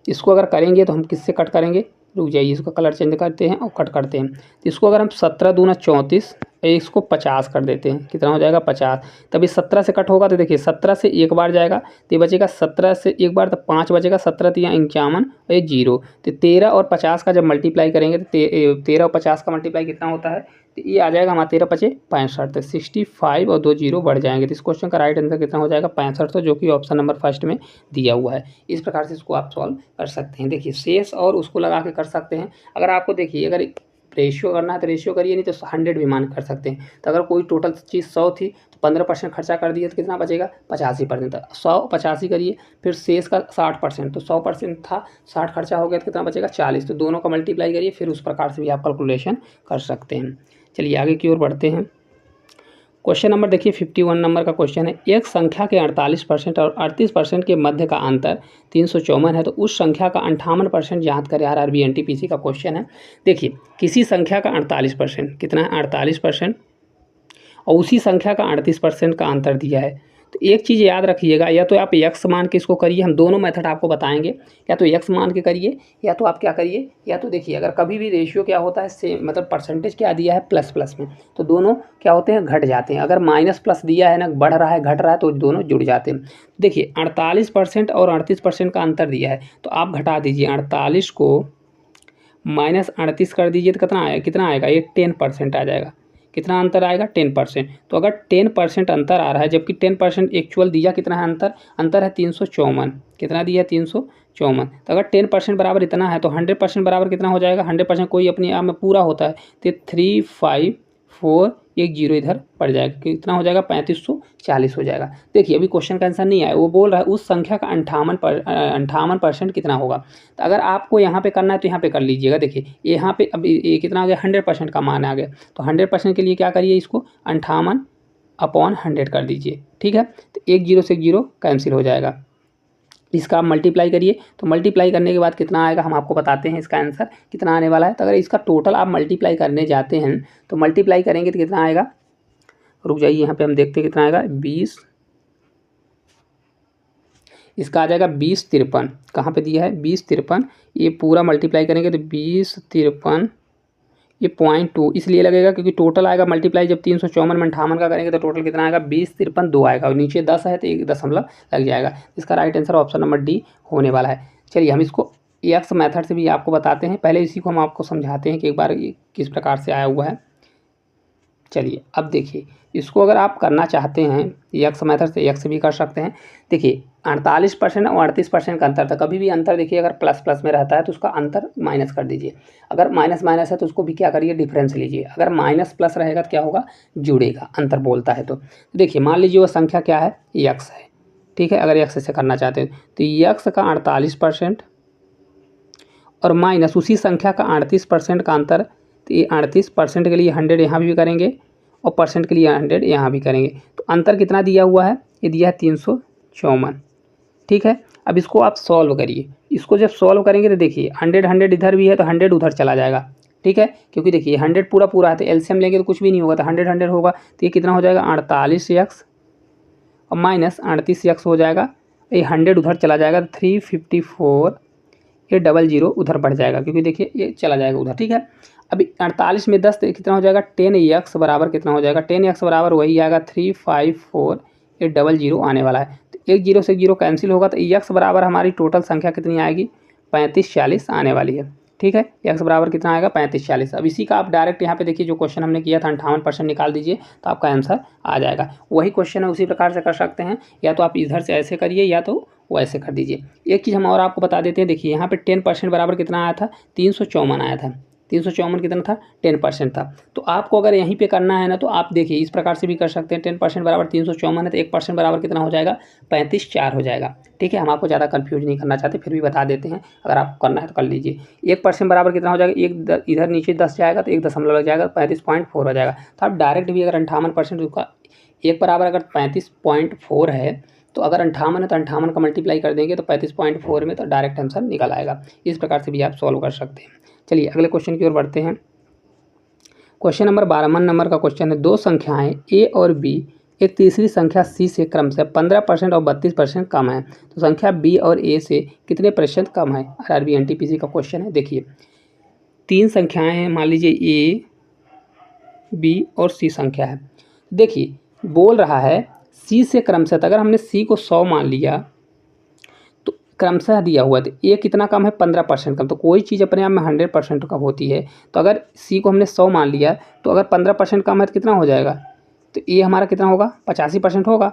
इसको अगर करेंगे तो हम किससे कट करेंगे, रुक जाइए, इसको कलर चेंज करते हैं और कट करते हैं। तो इसको अगर हम 17 दूना 34, इसको 50 कर देते हैं, कितना हो जाएगा, 50। तभी 17 से कट होगा तो देखिए 17 से एक बार जाएगा तो ये बचेगा, 17 से एक बार तो 5 बचेगा, 17 तिया 51 और ये 0। तो 13 और 50 का जब मल्टीप्लाई करेंगे तो 13 और 50 का मल्टीप्लाई कितना होता है, तो ये आ जाएगा हमारा 13 पचे 65। तो 65 और 2 0 बढ़ जाएंगे। तो इस क्वेश्चन का राइट आंसर कितना हो जाएगा, 65, तो जो कि ऑप्शन नंबर फर्स्ट में दिया हुआ है। इस प्रकार से इसको आप सॉल्व कर सकते हैं। देखिए शेष और उसको लगा के कर सकते हैं। अगर आपको देखिए अगर रेशियो करना है तो रेशियो करिए, नहीं तो 100 भी मान कर सकते हैं। तो अगर कोई टोटल चीज़ 100 थी तो 15% खर्चा कर दिए तो कितना बचेगा, 85%। 100 85 करिए, फिर शेष का 60%, तो 100% था, 60 खर्चा हो गया तो कितना बचेगा, 40। तो दोनों का मल्टीप्लाई करिए, फिर उस प्रकार से भी आप कैलकुलेशन कर सकते हैं। चलिए आगे की ओर बढ़ते हैं। क्वेश्चन नंबर देखिए 51 नंबर का क्वेश्चन है। एक संख्या के 48% और 38% के मध्य का अंतर 354 है, तो उस संख्या का 58% ज्ञात करें। आरआरबी एनटीपीसी का क्वेश्चन है। देखिए किसी संख्या का 48%, कितना है, 48%, और उसी संख्या का 38% का अंतर दिया है। तो एक चीज़ याद रखिएगा, या तो आप यक्स मान के इसको करिए, हम दोनों मेथड आपको बताएंगे, या तो यक्स मान के करिए, या तो आप क्या करिए, या तो देखिए अगर कभी भी रेशियो क्या होता है, सेम मतलब परसेंटेज क्या दिया है, प्लस प्लस में, तो दोनों क्या होते हैं, घट जाते हैं। अगर माइनस प्लस दिया है ना, बढ़ रहा है घट रहा है, तो दोनों जुड़ जाते हैं। देखिए 48% और 38% का अंतर दिया है, तो आप घटा दीजिए, 48 को माइनस 38 कर दीजिए तो कितना आएगा, ये 10% आ जाएगा। कितना अंतर आएगा, 10%। तो अगर 10% अंतर आ रहा है, जबकि 10% एक्चुअल दिया कितना है, अंतर है 354। कितना दिया है, 354। तो अगर 10% बराबर इतना है तो 100% बराबर कितना हो जाएगा, 100% कोई अपने आप में पूरा होता है, तो 354 एक 0 इधर पड़ जाएगा, कितना हो जाएगा, 3540 हो जाएगा। देखिए अभी क्वेश्चन का आंसर नहीं आया, वो बोल रहा है उस संख्या का 58% कितना होगा। तो अगर आपको यहाँ पे करना है तो यहाँ पे कर लीजिएगा। देखिए यहाँ पे अब ये कितना आ गया, 100% का मान आ गया। तो 100% के लिए क्या करिए, इसको 58/100 कर दीजिए, ठीक है। तो एक 0 से एक 0 कैंसिल हो जाएगा। इसका आप मल्टीप्लाई करिए, तो मल्टीप्लाई करने के बाद कितना आएगा, हम आपको बताते हैं इसका आंसर कितना आने वाला है। तो अगर इसका टोटल आप मल्टीप्लाई करने जाते हैं तो मल्टीप्लाई करेंगे तो कितना आएगा, रुक जाइए यहाँ पे हम देखते हैं कितना आएगा, 20, इसका आ जाएगा 2053। कहाँ पे दिया है, 2053। ये पूरा मल्टीप्लाई करेंगे तो 2053, ये 0.2 इसलिए लगेगा क्योंकि टोटल आएगा मल्टीप्लाई जब 354 में 58 का करेंगे तो टोटल कितना आएगा, 2053 2 आएगा, और नीचे 10 है तो 1 दशमलव लग जाएगा। इसका right answer option number D होने वाला है। चलिए हम इसको एक्स मेथड से भी आपको बताते हैं, पहले इसी को हम आपको समझाते हैं कि एक बार किस प्रकार से आया हुआ है। चलिए अब देखिए, इसको अगर आप करना चाहते हैं यक्स मेथड से, यक्स भी कर सकते हैं। देखिए 48% और 38% का अंतर था, कभी भी अंतर देखिए अगर प्लस प्लस में रहता है तो उसका अंतर माइनस कर दीजिए, अगर माइनस माइनस है तो उसको भी क्या करिए, डिफरेंस लीजिए, अगर माइनस प्लस रहेगा तो क्या होगा, जुड़ेगा, अंतर बोलता है। तो देखिए मान लीजिए वो संख्या क्या है, यक्स है, ठीक है। अगर यक्स से करना चाहते हैं तो यक्स का 48% और माइनस उसी संख्या का 38% का अंतर, तो ये 38% के लिए 100 यहाँ भी करेंगे और परसेंट के लिए 100 यहाँ भी करेंगे, तो अंतर कितना दिया हुआ है, ये दिया है 354, ठीक है। अब इसको आप सॉल्व करिए, इसको जब सॉल्व करेंगे तो देखिए 100 100 इधर भी है तो 100 उधर चला जाएगा, ठीक है, क्योंकि देखिए 100 पूरा पूरा है तो एलसीएम लेंगे तो कुछ भी नहीं होगा, तो 100 100 होगा, तो ये कितना हो जाएगा 48x और माइनस 38x हो जाएगा, ये 100 उधर चला जाएगा तो 354, ये 00 उधर बढ़ जाएगा क्योंकि देखिए ये चला जाएगा उधर, ठीक है। अभी 48 में 10 कितना हो जाएगा, 10x बराबर कितना हो जाएगा, 10x बराबर वही आएगा 354, ये 00 आने वाला है, तो एक जीरो से एक जीरो कैंसिल होगा, तो x बराबर हमारी टोटल संख्या कितनी आएगी, 3540 आने वाली है, ठीक है। x बराबर कितना आएगा, 3540। अब इसी का आप डायरेक्ट यहाँ पे देखिए जो क्वेश्चन हमने किया था 58% निकाल दीजिए तो आपका आंसर आ जाएगा। वही क्वेश्चन है, उसी प्रकार से कर सकते हैं, या तो आप इधर से ऐसे करिए या तो वैसे कर दीजिए। एक चीज़ हम और आपको बता देते हैं, देखिए यहाँ पे 10% बराबर कितना आया था, 354 आया था, 354 कितना था, 10% था। तो आपको अगर यहीं पे करना है ना तो आप देखिए इस प्रकार से भी कर सकते हैं, 10% बराबर 354 है तो 1% बराबर कितना हो जाएगा, 35/4 हो जाएगा, ठीक है। हम आपको ज़्यादा कन्फ्यूज नहीं करना चाहते, फिर भी बता देते हैं, अगर आपको करना है तो कर लीजिए। 1% बराबर कितना हो जाएगा, एक इधर नीचे 10 जाएगा तो 1 दशमलव लग जाएगा, 35.4 हो जाएगा। तो आप डायरेक्ट भी अगर 58% उसका एक बराबर अगर 35.4 है तो अगर 58 है तो 58 का मल्टीप्लाई कर देंगे तो 35.4 में तो डायरेक्ट आंसर निकल आएगा। इस प्रकार से भी आप सॉल्व कर सकते हैं। चलिए अगले क्वेश्चन की ओर बढ़ते हैं। क्वेश्चन नंबर 12 नंबर का क्वेश्चन है, दो संख्याएं ए और बी एक तीसरी संख्या सी से क्रमशः 15% और 32% कम है, तो संख्या बी और ए से कितने प्रतिशत कम है। आरआरबी एनटीपीसी का क्वेश्चन है। देखिए तीन संख्याएं हैं, मान लीजिए ए बी और सी संख्या है। देखिए बोल रहा है सी से क्रमशः, अगर हमने सी को 100 मान लिया तो क्रमशः दिया हुआ है, तो ए कितना कम है, 15% कम। तो कोई चीज़ अपने आप में 100% कम होती है, तो अगर सी को हमने 100 मान लिया तो अगर 15% कम है तो कितना हो जाएगा, तो ए हमारा कितना होगा, 85% होगा।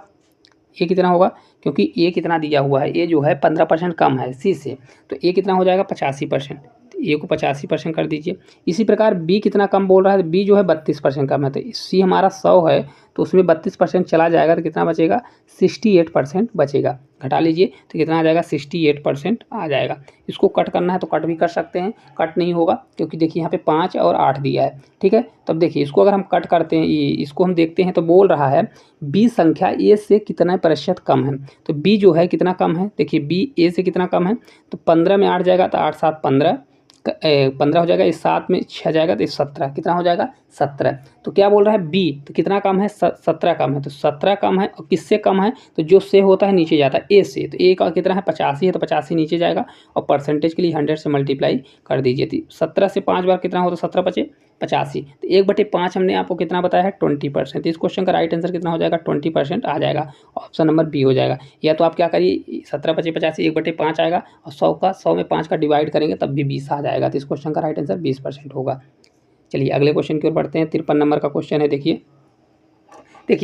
ए कितना होगा, क्योंकि ए कितना दिया हुआ है, ए जो है 15% कम है सी से, तो ए कितना हो जाएगा 85%, तो ए को 85% कर दीजिए। इसी प्रकार बी कितना कम बोल रहा है, बी जो है 32% कम है, तो सी हमारा 100 है तो उसमें 32% चला जाएगा तो कितना बचेगा, 68% बचेगा। घटा लीजिए तो कितना आ जाएगा, 68% आ जाएगा। इसको कट करना है तो कट भी कर सकते हैं, कट नहीं होगा क्योंकि देखिए यहाँ पे 5 और 8 दिया है, ठीक है। तब देखिए इसको अगर हम कट करते हैं, इसको हम देखते हैं तो बोल रहा है बी संख्या ए से कितना प्रतिशत कम है, तो बी जो है कितना कम है, देखिए बी ए से कितना कम है, तो 15 में 8 जाएगा तो 8 7 15, 15 हो जाएगा, इस 7 में 6 जाएगा तो इस 17, कितना हो जाएगा 17। तो क्या बोल रहा है बी, तो कितना कम है, 17 कम है, तो 17 कम है और किससे कम है, तो जो से होता है नीचे जाता है ए से, तो ए का कितना है 85 है तो 85 नीचे जाएगा और परसेंटेज के लिए 100 से मल्टीप्लाई कर दीजिए, तो 17 से 5 बार कितना होता है, 17 बचे 85, तो 1/5 हमने आपको कितना बताया है 20%। इस क्वेश्चन का राइट आंसर कितना हो जाएगा, 20% आ जाएगा, ऑप्शन नंबर बी हो जाएगा। या तो आप क्या करिए 17 बचे 85, 1/5 आएगा और 100 में 5 का डिवाइड करेंगे तब भी 20 आ जाएगा, तो इस क्वेश्चन का राइट आंसर 20% होगा। चलिए अगले क्वेश्चन की ओर बढ़ते हैं। 53 नंबर का क्वेश्चन है। देखिए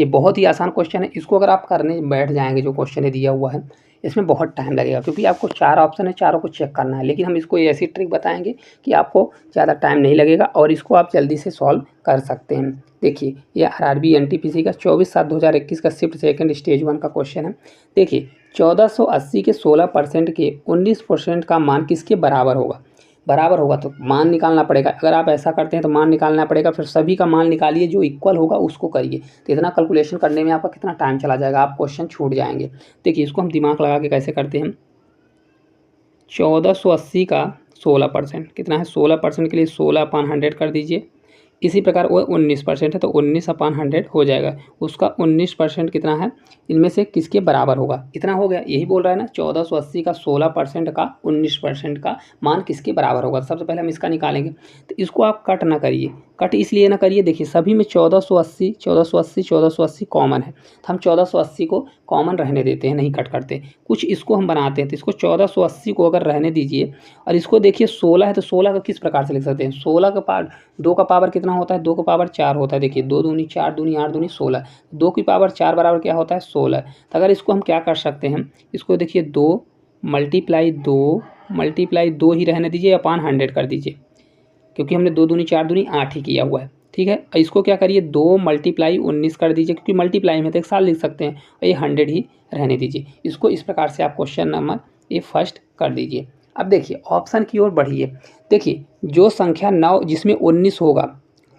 बहुत ही आसान क्वेश्चन है, इसको अगर आप करने बैठ जाएंगे, जो क्वेश्चन है दिया हुआ है इसमें बहुत टाइम लगेगा क्योंकि आपको 4 ऑप्शन है, चारों को चेक करना है, लेकिन हम इसको ऐसी ट्रिक बताएंगे कि आपको ज़्यादा टाइम नहीं लगेगा और इसको आप जल्दी से सॉल्व कर सकते हैं। देखिए ये आरआरबी एनटीपीसी का 24/7/2021 का शिफ्ट सेकंड स्टेज 1 का क्वेश्चन है। देखिए 1480 के 16% के 19% का मान किसके बराबर होगा, बराबर होगा तो मान निकालना पड़ेगा। अगर आप ऐसा करते हैं तो मान निकालना पड़ेगा, फिर सभी का मान निकालिए, जो इक्वल होगा उसको करिए, तो इतना कैलकुलेशन करने में आपका कितना टाइम चला जाएगा, आप क्वेश्चन छूट जाएंगे। देखिए इसको हम दिमाग लगा के कैसे करते हैं, 1480 का 16% कितना है, 16% के लिए 16/100 कर दीजिए। इसी प्रकार वो 19% है तो 19/100 हो जाएगा, उसका 19% कितना है, इनमें से किसके बराबर होगा, इतना हो गया। यही बोल रहा है ना, 1480 का 16% का 19% का मान किसके बराबर होगा। सबसे पहले हम इसका निकालेंगे, तो इसको आप कट ना करिए, कट इसलिए ना करिए, देखिए सभी में 1480 कॉमन है, तो हम 1480 को कॉमन रहने देते हैं, नहीं कट करते। कुछ इसको हम बनाते हैं, तो इसको 1480 को अगर रहने दीजिए और इसको देखिए 16 है तो 16 का किस प्रकार से लिख सकते हैं, 16 का 2 का पावर कितना कितना होता है, 2 की पावर 4 होता है। देखिए 2 दूनी 4 दूनी 8 दूनी 16, 2 की पावर 4 बराबर क्या होता है 16। तो अगर इसको हम क्या कर सकते हैं, इसको देखिए 2 मल्टीप्लाई 2 ही रहने दीजिए, अपान 100 कर दीजिए, क्योंकि हमने 2 दूनी 4 दूनी 8 ही किया हुआ है। ठीक है, इसको क्या करिए 2 मल्टीप्लाई 19 कर दीजिए, क्योंकि मल्टीप्लाई में तो एक साल लिख सकते हैं, और ये 100 ही रहने दीजिए। इसको इस प्रकार से आप क्वेश्चन नंबर ये फर्स्ट कर दीजिए। अब देखिए ऑप्शन की ओर बढ़िए। देखिए जो संख्या 9 जिसमें 19 होगा,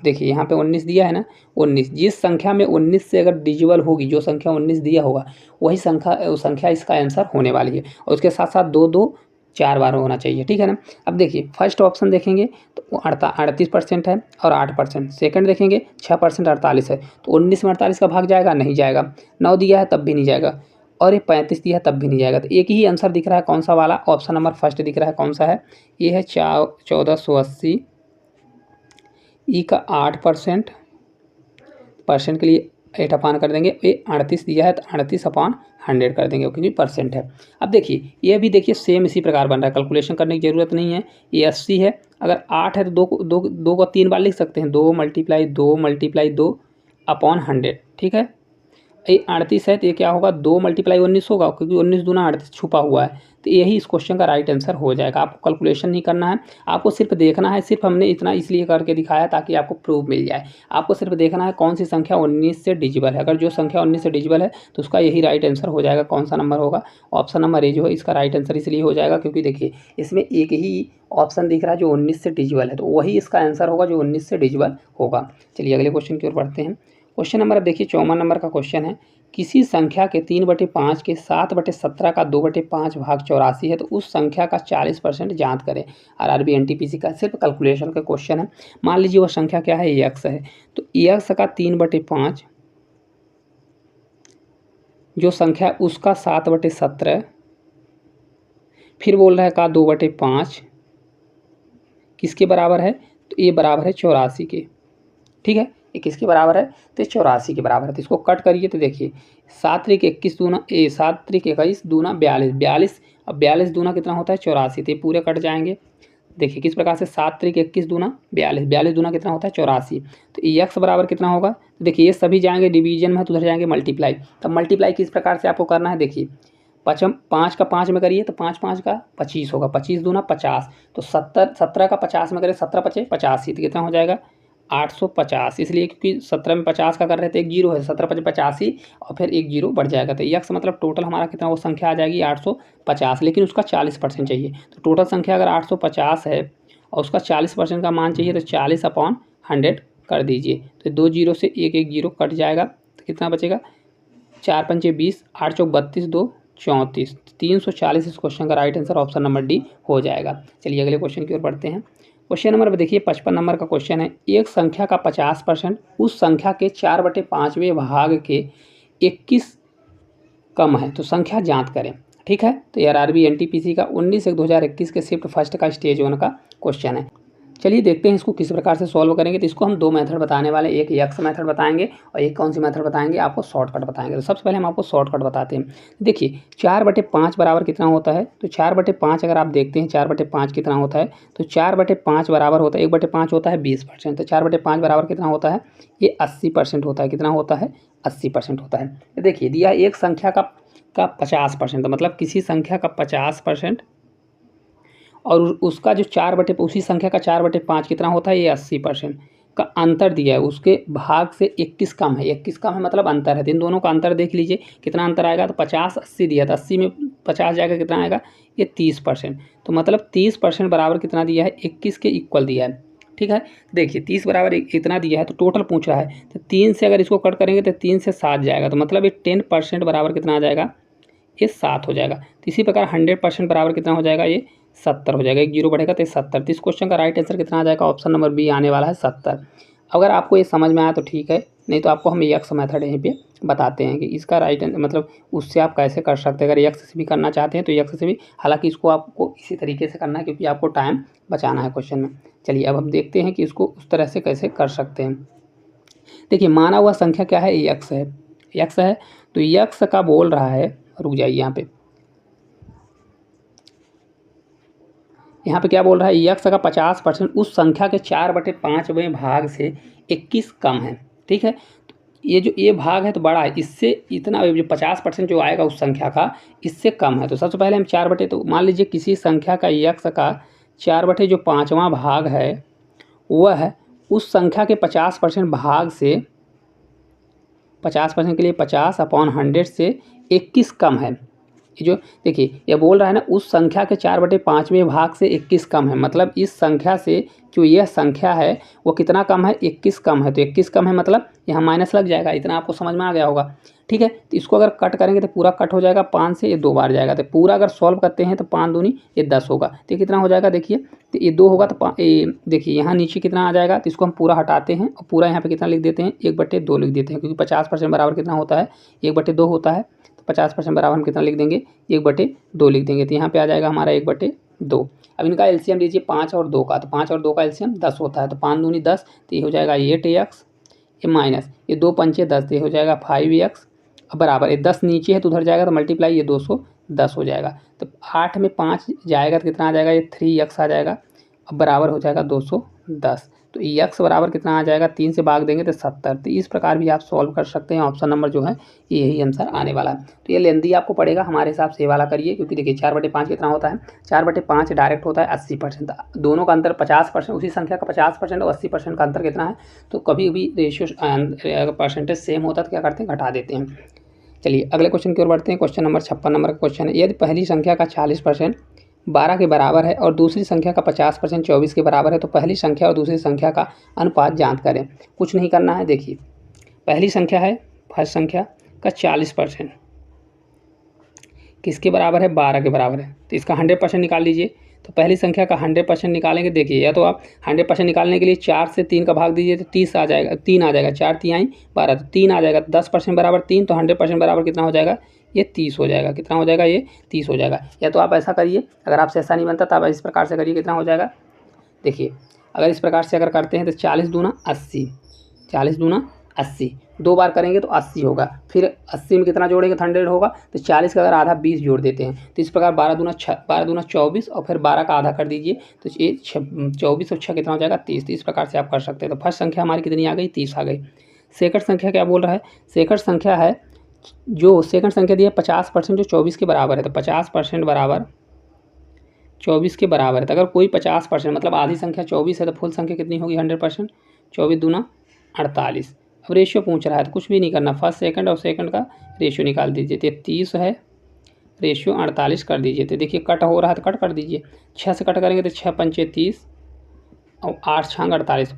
देखिए यहाँ पे 19 दिया है ना, 19 जिस संख्या में 19 से अगर डिजिबल होगी, जो संख्या 19 दिया होगा वही संख्या इसका आंसर होने वाली है, और उसके साथ साथ 2 2 4 बार होना चाहिए। ठीक है ना। अब देखिए फर्स्ट ऑप्शन देखेंगे तो 38% है और 8%। सेकंड देखेंगे 6% 48 है, तो 19 में 48 का भाग जाएगा, नहीं जाएगा। 9 दिया है तब भी नहीं जाएगा, और ये 35 दिया है तब भी नहीं जाएगा। तो एक ही आंसर दिख रहा है, कौन सा वाला, ऑप्शन नंबर फर्स्ट दिख रहा है, कौन सा है, ये है 1480। ई का 8% के लिए 8 अपान कर देंगे, ये 38 दिया है तो 38/100 कर देंगे, क्योंकि परसेंट है। अब देखिए ये भी देखिए सेम इसी प्रकार बन रहा है, कैलकुलेशन करने की ज़रूरत नहीं है। ये 80 है, अगर 8 है तो 2 को 3 बार लिख सकते हैं, 2 × 2/100। ठीक है, ये 38 है तो ये क्या होगा, 2 × 19 होगा, क्योंकि 19 दूना 38 छुपा हुआ है। तो यही इस क्वेश्चन का राइट आंसर हो जाएगा। आपको कैलकुलेशन नहीं करना है, आपको सिर्फ देखना है। सिर्फ हमने इतना इसलिए करके दिखाया ताकि आपको प्रूफ मिल जाए। आपको सिर्फ देखना है कौन सी संख्या 19 से डिजिबल है। अगर जो संख्या 19 से डिजिबल है तो उसका यही राइट आंसर हो जाएगा। कौन सा नंबर होगा, ऑप्शन नंबर ए जो है इसका राइट आंसर इसलिए हो जाएगा क्योंकि देखिए इसमें एक ही ऑप्शन दिख रहा है जो 19 से डिजिबल है, तो वही इसका आंसर होगा जो 19 से डिजिबल होगा। चलिए अगले क्वेश्चन की ओर बढ़ते हैं। क्वेश्चन नंबर अब देखिए 54 नंबर का क्वेश्चन है, किसी संख्या के 3/5 के 7/17 का 2/5 भाग 84 है, तो उस संख्या का 40% ज्ञात करें। आरआरबी एनटीपीसी का सिर्फ कैलकुलेशन का क्वेश्चन है। मान लीजिए वह संख्या क्या है, एक्स है, तो एक्स का 3/5 जो संख्या उसका 7/17, फिर बोल रहा है का 2/5 किसके बराबर है, तो ये बराबर है 84 के। ठीक है, ये किसके बराबर है, तो 84 के बराबर है। तो इसको कट करिए तो देखिए 7 × 21 दूना 7 × 21 दूना 42, अब 42 दूना कितना होता है 84, तो ये पूरे कट जाएंगे। देखिए किस प्रकार से 7 × 21 दूना 42 दूना कितना होता है 84। तो एक्स बराबर कितना होगा, तो देखिए ये सभी जाएंगे डिवीजन में, तो उधर जाएंगे मल्टीप्लाई। तब मल्टीप्लाई किस प्रकार से आपको करना है, देखिए 5 का 5 में करिए तो 5 5 का 25 होगा, 25 दूना 50, तो 17 का 50 में करें 17 × 5 = 85, तो कितना हो जाएगा 850। इसलिए क्योंकि 17 में 50 का कर रहे थे, एक जीरो है, 17 × 5 = 85 और फिर एक जीरो बढ़ जाएगा। तो एक्स मतलब टोटल हमारा कितना, वो संख्या आ जाएगी 850, लेकिन उसका 40% चाहिए। तो टोटल संख्या अगर 850 है और उसका 40% का मान चाहिए, तो 40/100 कर दीजिए। तो 2 जीरो से एक जीरो कट जाएगा, तो कितना बचेगा 4 × 5 = 20, 8 × 4 = 32, 2 = 34, 340 इस क्वेश्चन का right answer option number D हो जाएगा। चलिए अगले क्वेश्चन की ओर बढ़ते हैं। क्वेश्चन नंबर देखिए 55 नंबर का क्वेश्चन है, एक संख्या का 50% उस संख्या के 4/5वें भाग के 21 कम है, तो संख्या ज्ञात करें। ठीक है, तो आरआरबी एनटीपीसी का 19/1/2021 के शिफ्ट फर्स्ट का स्टेज 1 का क्वेश्चन है। चलिए देखते हैं इसको किस प्रकार से सॉल्व करेंगे। तो इसको हम 2 मेथड बताने वाले, एक एक्स मेथड बताएंगे और एक कौन सी मेथड बताएंगे, आपको शॉर्टकट बताएंगे। तो सबसे पहले हम आपको शॉर्टकट बताते हैं। देखिए 4/5 बराबर कितना होता है, तो 4/5 अगर आप देखते हैं 4/5 कितना होता है, तो 4/5 बराबर होता है, 1/5 होता है 20%, तो 4/5 बराबर कितना होता है, ये 80% होता है। कितना होता है 80% होता है। देखिए दिया एक संख्या का 50%, मतलब किसी संख्या का 50% और उसका जो उसी संख्या का 4/5 कितना होता है, ये 80% का अंतर दिया है, उसके भाग से 21 कम है। 21 कम है मतलब अंतर है, तो इन दोनों का अंतर देख लीजिए कितना अंतर आएगा। तो 50 80 दिया था, 80 में 50 जाएगा कितना आएगा, ये 30%। तो मतलब 30% बराबर कितना दिया है, 21 के इक्वल दिया है। ठीक है, देखिए 30 बराबर इतना दिया है, तो टोटल पूछ रहा है, तो 3 से अगर इसको कट करेंगे तो 3 से 7 जाएगा, तो मतलब ये 10% बराबर कितना आ जाएगा, ये 7 हो जाएगा। तो इसी प्रकार 100% बराबर कितना हो जाएगा, ये 70 हो जाएगा। एक जीरो बढ़ेगा तो 70। तो इस क्वेश्चन का राइट आंसर कितना आ जाएगा, ऑप्शन नंबर बी आने वाला है 70। अगर आपको ये समझ में आया तो ठीक है, नहीं तो आपको हम एक्स मेथड यहीं पे बताते हैं कि इसका राइट मतलब उससे आप कैसे कर सकते हैं। अगर एक्स से भी करना चाहते हैं तो एक्स से भी, हालांकि इसको आपको इसी तरीके से करना है क्योंकि आपको टाइम बचाना है क्वेश्चन में। चलिए अब हम देखते हैं कि इसको उस तरह से कैसे कर सकते हैं। देखिए माना हुआ संख्या क्या है, एक्स है, एक्स है, तो एक्स का बोल रहा है, रुक जाइए यहाँ पे, यहाँ पे क्या बोल रहा है, यक्स का 50% उस संख्या के 4/5वें भाग से 21 कम है। ठीक है, तो ये भाग है तो बड़ा है, इससे इतना जो 50% जो आएगा उस संख्या का इससे कम है। तो सबसे पहले हम 4/, तो मान लीजिए किसी संख्या का यक्स का 4/5वां भाग है, वह है उस संख्या के 50% भाग से 50% के लिए 50/100 से 21 कम है। ये जो देखिए ये बोल रहा है ना, उस संख्या के 4/5वें भाग से 21 कम है, मतलब इस संख्या से जो यह संख्या है वो कितना कम है, 21 कम है। तो 21 कम है मतलब यहाँ माइनस लग जाएगा, इतना आपको समझ में आ गया होगा। ठीक है, तो इसको अगर कट करेंगे तो पूरा कट हो जाएगा, 5 से ये 2 बार जाएगा, तो पूरा अगर सॉल्व करते हैं तो 5 दूनी ये 10 होगा। तो कितना हो जाएगा देखिए, तो ये 2 होगा, तो देखिए यहाँ नीचे कितना आ जाएगा, तो इसको हम पूरा हटाते हैं और पूरा यहाँ पे कितना लिख देते हैं, 1/2 लिख देते हैं, क्योंकि 50% बराबर कितना होता है, 1/2 होता है। 50% बराबर हम कितना लिख देंगे, 1/2 लिख देंगे। तो यहाँ पे आ जाएगा हमारा 1/2। अब इनका एलसीएम लीजिए 5 और 2 का, तो 5 और 2 का एलसीएम 10 होता है, तो 5 दूनी 10, तो ये हो जाएगा 8x, ये माइनस ये 2 पंचे 10, तो ये हो जाएगा 5x बराबर, ये 10 नीचे है तो उधर जाएगा तो मल्टीप्लाई ये 210 हो जाएगा। तो 8 में 5 जाएगा तो कितना आ जाएगा, ये 3x आ जाएगा, अब बराबर हो जाएगा 210। तो x बराबर कितना आ जाएगा, 3 से भाग देंगे तो 70। तो इस प्रकार भी आप सॉल्व कर सकते हैं। ऑप्शन नंबर जो है यही आंसर आने वाला है। तो ये लेंदी आपको पड़ेगा, हमारे हिसाब से ये वाला करिए, क्योंकि देखिए 4/5 कितना होता है, 4/5 डायरेक्ट होता है 80%, दोनों का अंतर 50%, उसी संख्या का 50% और 80% का अंतर कितना है। तो कभी भी रेशियो परसेंटेज सेम होता है तो क्या करते हैं, घटा देते हैं। चलिए अगले क्वेश्चन की ओर बढ़ते हैं। क्वेश्चन नंबर 56 नंबर का क्वेश्चन है, यदि पहली संख्या का 40% 12 के बराबर है और दूसरी संख्या का 50% 24 के बराबर है, तो पहली संख्या और दूसरी संख्या का अनुपात ज्ञात करें। कुछ नहीं करना है, देखिए पहली संख्या है, फर्स्ट संख्या का 40% किसके बराबर है, 12 के बराबर है, तो इसका 100% निकाल लीजिए। तो पहली संख्या का 100% निकालेंगे, देखिए या तो आप 100% निकालने के लिए 4 से 3 का भाग दीजिए तो 30 आ जाएगा, 3 आ जाएगा, 4 3 12, तो 3 आ जाएगा, 10% बराबर 3, तो 100% बराबर कितना हो जाएगा, ये 30 हो जाएगा। कितना हो जाएगा, ये 30 हो जाएगा। या तो आप ऐसा करिए, अगर आपसे ऐसा नहीं बनता तो आप इस प्रकार से करिए, कितना हो जाएगा, देखिए अगर इस प्रकार से अगर करते हैं तो 40 दूना 80, 40 दूना 80, 2 बार करेंगे तो 80 होगा, फिर 80 में कितना जोड़ेंगे तो 100 होगा, तो 40 का अगर आधा 20 जोड़ देते हैं, तो इस प्रकार 12 दूना 24 और फिर 12 का आधा कर दीजिए, तो ये 24 और 6 कितना हो जाएगा, 30। तो इस प्रकार से आप कर सकते हैं। तो फर्स्ट संख्या हमारी कितनी आ गई, 30 आ गई। सेकंड संख्या क्या बोल रहा है, सेकंड संख्या है, जो सेकंड संख्या दी है 50% जो 24 के बराबर है, तो 50% बराबर 24 के बराबर है। तो अगर कोई 50% मतलब आधी संख्या 24 है तो फुल संख्या कितनी होगी, 100%, 24 दूना 48। अब रेशियो पूछ रहा है तो कुछ भी नहीं करना, फर्स्ट सेकंड और सेकंड का रेशियो निकाल दीजिए। तो 30 है, रेशियो 48 कर दीजिए। तो देखिए कट हो रहा है तो कट कर दीजिए, 6 से कट करेंगे तो 6 पंचे 30 और 8 छांग 48,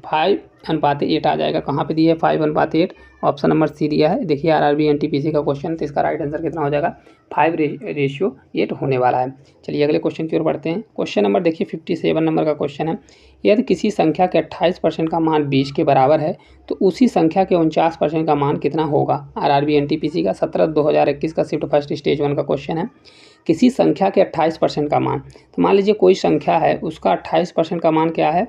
5:8 आ जाएगा। कहाँ पे दिया है, 5:8, ऑप्शन नंबर सी दिया है। देखिए आरआरबी एनटीपीसी का क्वेश्चन, तो इसका राइट आंसर कितना हो जाएगा, 5:8 होने वाला है। चलिए अगले क्वेश्चन की ओर बढ़ते हैं। क्वेश्चन नंबर देखिए 57 नंबर का क्वेश्चन है, यदि किसी संख्या के 28% का मान 20 के बराबर है तो उसी संख्या के 49% का मान कितना होगा। आरआरबी एनटीपीसी का 17/2021 का शिफ्ट फर्स्ट स्टेज 1 का क्वेश्चन है। किसी संख्या के 28% का मान, तो मान लीजिए कोई संख्या है उसका 28% का मान क्या है,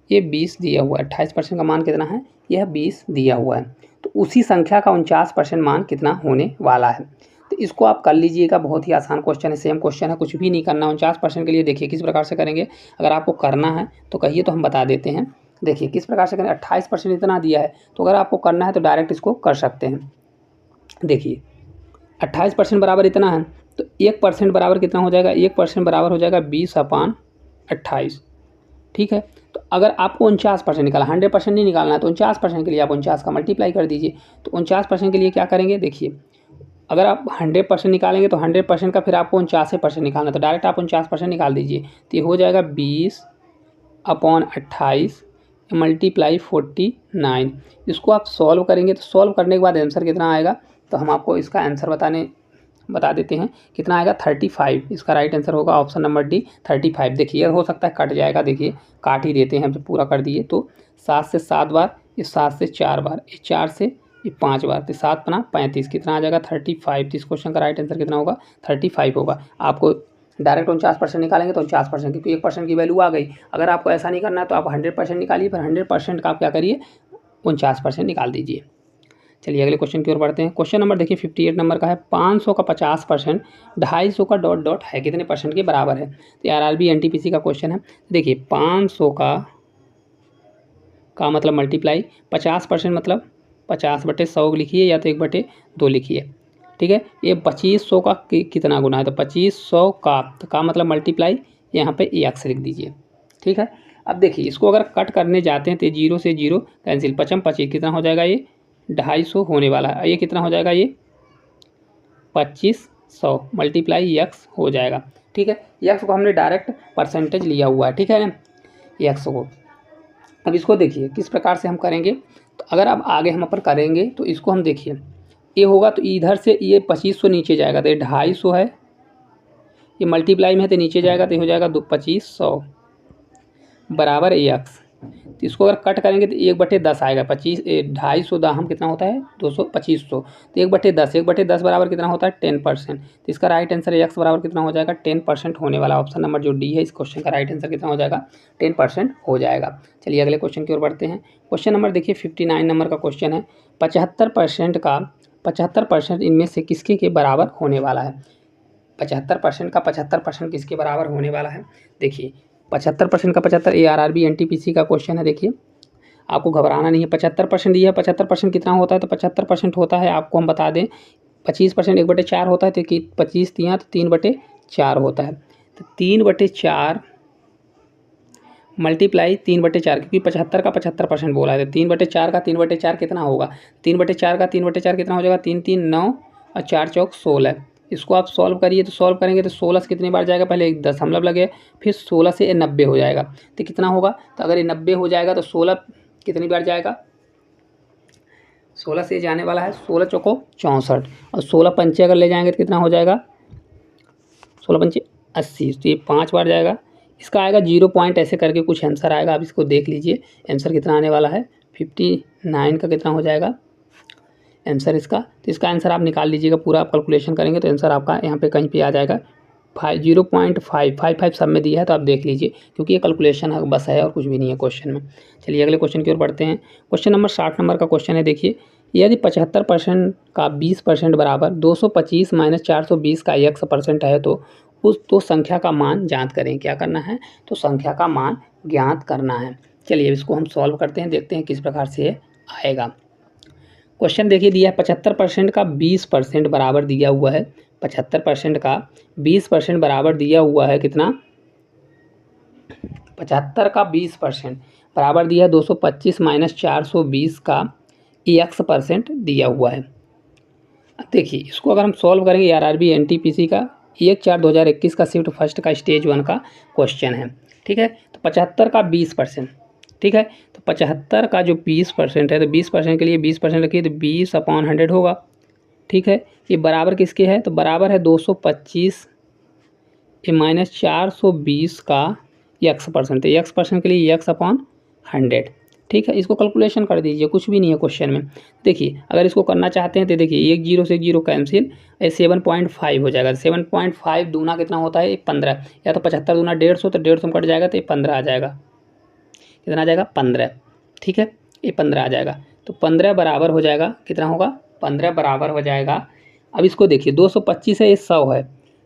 ये 20 दिया हुआ है। 28% का मान कितना है, यह 20 दिया हुआ है। तो उसी संख्या का 49% मान कितना होने वाला है। तो इसको आप कर लीजिएगा, बहुत ही आसान क्वेश्चन है, सेम क्वेश्चन है, कुछ भी नहीं करना। 49% के लिए देखिए किस प्रकार से करेंगे, अगर आपको करना है तो कहिए तो हम बता देते हैं। देखिए किस प्रकार से करें, 28% इतना दिया है, तो अगर आपको करना है तो डायरेक्ट इसको कर सकते हैं। देखिए 28% बराबर इतना है, तो 1% बराबर कितना हो जाएगा, 1% बराबर हो जाएगा 20/28। ठीक है, तो अगर आपको 49% निकाला, 100% नहीं निकालना है, तो 49% के लिए आप 49 का मल्टीप्लाई कर दीजिए। तो 49% के लिए क्या करेंगे, देखिए अगर आप 100% निकालेंगे तो 100% का फिर आपको 49% निकालना है, तो डायरेक्ट आप 49% निकाल दीजिए। तो ये हो जाएगा 20/28 मल्टीप्लाई 49। इसको आप सॉल्व करेंगे तो सॉल्व करने के बाद आंसर कितना आएगा, तो हम आपको इसका आंसर बता देते हैं कितना आएगा, 35। इसका राइट आंसर होगा ऑप्शन नंबर डी, 35। देखिए हो सकता है कट जाएगा, देखिए काट ही देते हैं हम, जब पूरा कर दिए तो 7 से 7 बार, ये 7 से 4 बार, ये 4 से ये 5 बार, तो 7 पना 35, कितना आ जाएगा 35। तो इस क्वेश्चन का राइट आंसर कितना होगा, 35 होगा। आपको डायरेक्ट 49% निकालेंगे तो 49%, क्योंकि 1% की वैल्यू आ गई। अगर आपको ऐसा नहीं करना है तो आप 100% निकालिए, फिर 100% का आप क्या करिए, 49% निकाल दीजिए। चलिए अगले क्वेश्चन की ओर बढ़ते हैं। क्वेश्चन नंबर देखिए 58 नंबर का है। 500 का 50%, 250 का डॉट डॉट है कितने परसेंट के बराबर है। तो आरआरबी एनटीपीसी का क्वेश्चन है। देखिए 500 का मतलब मल्टीप्लाई 50% मतलब 50/100 लिखिए या तो 1/2 लिखिए। ठीक है, ये 2500 का कितना गुना है, तो 2500 का, तो का मतलब मल्टीप्लाई यहाँ पे एक्स लिख दीजिए। ठीक है, अब देखिए इसको अगर कट करने जाते हैं तो 0 से 0 कैंसिल, 55 कितना हो जाएगा, ये 250 होने वाला है। ये कितना हो जाएगा, ये 2500 मल्टीप्लाई एक्स हो जाएगा। ठीक है, एक्स को हमने डायरेक्ट परसेंटेज लिया हुआ है। ठीक है ना, एक्स को। अब इसको देखिए किस प्रकार से हम करेंगे। तो अगर अब आगे हम अपन करेंगे तो इसको हम देखिए, ये होगा तो इधर से ये 2500 नीचे जाएगा तो ये 250 है, ये मल्टीप्लाई में है तो नीचे जाएगा तो ये हो जाएगा 2500 बराबर एक्स। तो इसको अगर कट करेंगे तो 1/10 आएगा। 250 दाम कितना होता है 2500, तो 1/10, 1/10 बराबर कितना होता है 10%। तो इसका राइट आंसर एक्स बराबर कितना हो जाएगा 10% होने वाला। ऑप्शन नंबर जो डी है इस क्वेश्चन का राइट आंसर कितना हो जाएगा 10% हो जाएगा। चलिए अगले क्वेश्चन की ओर बढ़ते हैं। क्वेश्चन नंबर देखिए 59 नंबर का क्वेश्चन है। 75% इनमें से किसके के बराबर होने वाला है। 75% का 75% किसके बराबर होने वाला है। देखिए 75% का 75, ये आरआरबी एनटीपीसी का क्वेश्चन है। देखिए आपको घबराना नहीं है। 75% ये है, 75% कितना होता है, तो 75% होता है, आपको हम बता दें 25% 1/4 होता है, तो कि 25 तियाँ तो 3/4 होता है। तो 3/4 मल्टीप्लाई 3/4, क्योंकि 75 का 75% बोला है, तो 3/4 का 3/4 कितना होगा, 3/4 का 3/4 कितना हो जाएगा, 3 3 9 और 4 चौक 16। इसको आप सॉल्व करिए, तो सॉल्व करेंगे तो 16 से कितनी बार जाएगा, पहले एक दशमलव लगे, फिर 16 से 90 हो जाएगा, तो कितना होगा, तो अगर ये 90 हो जाएगा तो 16 कितनी बार जाएगा, 16 से जाने वाला है 16 चौको 64, और 16 पंचे अगर ले जाएंगे तो कितना हो जाएगा, 16 पंचे 80, तो ये 5 बार जाएगा। इसका आएगा 0 पॉइंट ऐसे करके कुछ आंसर आएगा, आप इसको देख लीजिए आंसर कितना आने वाला है। 59 का कितना हो जाएगा आंसर इसका। तो इसका आंसर आप निकाल लीजिएगा, पूरा आप कैलकुलेशन करेंगे तो आंसर आपका यहाँ पे कहीं पे आ जाएगा 0.555 सब में दिया है, तो आप देख लीजिए, क्योंकि ये कैलकुलेशन है बस है और कुछ भी नहीं है क्वेश्चन में। चलिए अगले क्वेश्चन की ओर बढ़ते हैं। क्वेश्चन नंबर 60 नंबर का क्वेश्चन है। देखिए यदि 75% का 20% बराबर 225 माइनस 420 का x% है, तो उस तो संख्या का मान ज्ञात करें। क्या करना है, तो संख्या का मान ज्ञात करना है। चलिए इसको हम सॉल्व करते हैं, देखते हैं किस प्रकार से आएगा। क्वेश्चन देखिए दिया है 75% का 20% बराबर दिया हुआ है। 75% का 20% बराबर दिया हुआ है कितना, 75 का 20% बराबर दिया है 225 माइनस 420 का x% दिया हुआ है। देखिए इसको अगर हम सॉल्व करेंगे, आरआरबी एनटीपीसी का 1/4/2021 का शिफ्ट फर्स्ट का स्टेज 1 का क्वेश्चन है। ठीक है, तो 75 का 20%, ठीक है, तो 75 का जो 20% है, तो 20% के लिए 20% रखिए तो 20/100 होगा। ठीक है, ये बराबर किसके है, तो बराबर है 225 माइनस 420 का x%, तो x% के लिए x/100। ठीक है, इसको कैलकुलेशन कर दीजिए, कुछ भी नहीं है क्वेश्चन में। देखिए अगर इसको करना चाहते हैं तो देखिए 1 0 से 0 कैंसिल, 7.5 हो जाएगा। 7.5 दूना कितना होता है 15, या तो 75 दूना 150, तो 150 में कट जाएगा तो ये 15 आ जाएगा। कितना आ जाएगा 15। ठीक है, ये 15 आ जाएगा, तो 15 बराबर हो जाएगा, कितना होगा 15 बराबर हो जाएगा। अब इसको देखिए 225 है, ये 100 है,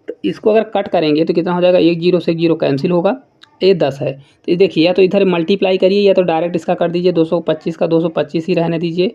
तो इसको अगर कट करेंगे तो कितना हो जाएगा, 1 0 से 0 कैंसिल होगा, ये 10 है। तो ये देखिए या तो इधर मल्टीप्लाई करिए या तो डायरेक्ट इसका कर दीजिए, 225 का 225 ही रहने दीजिए,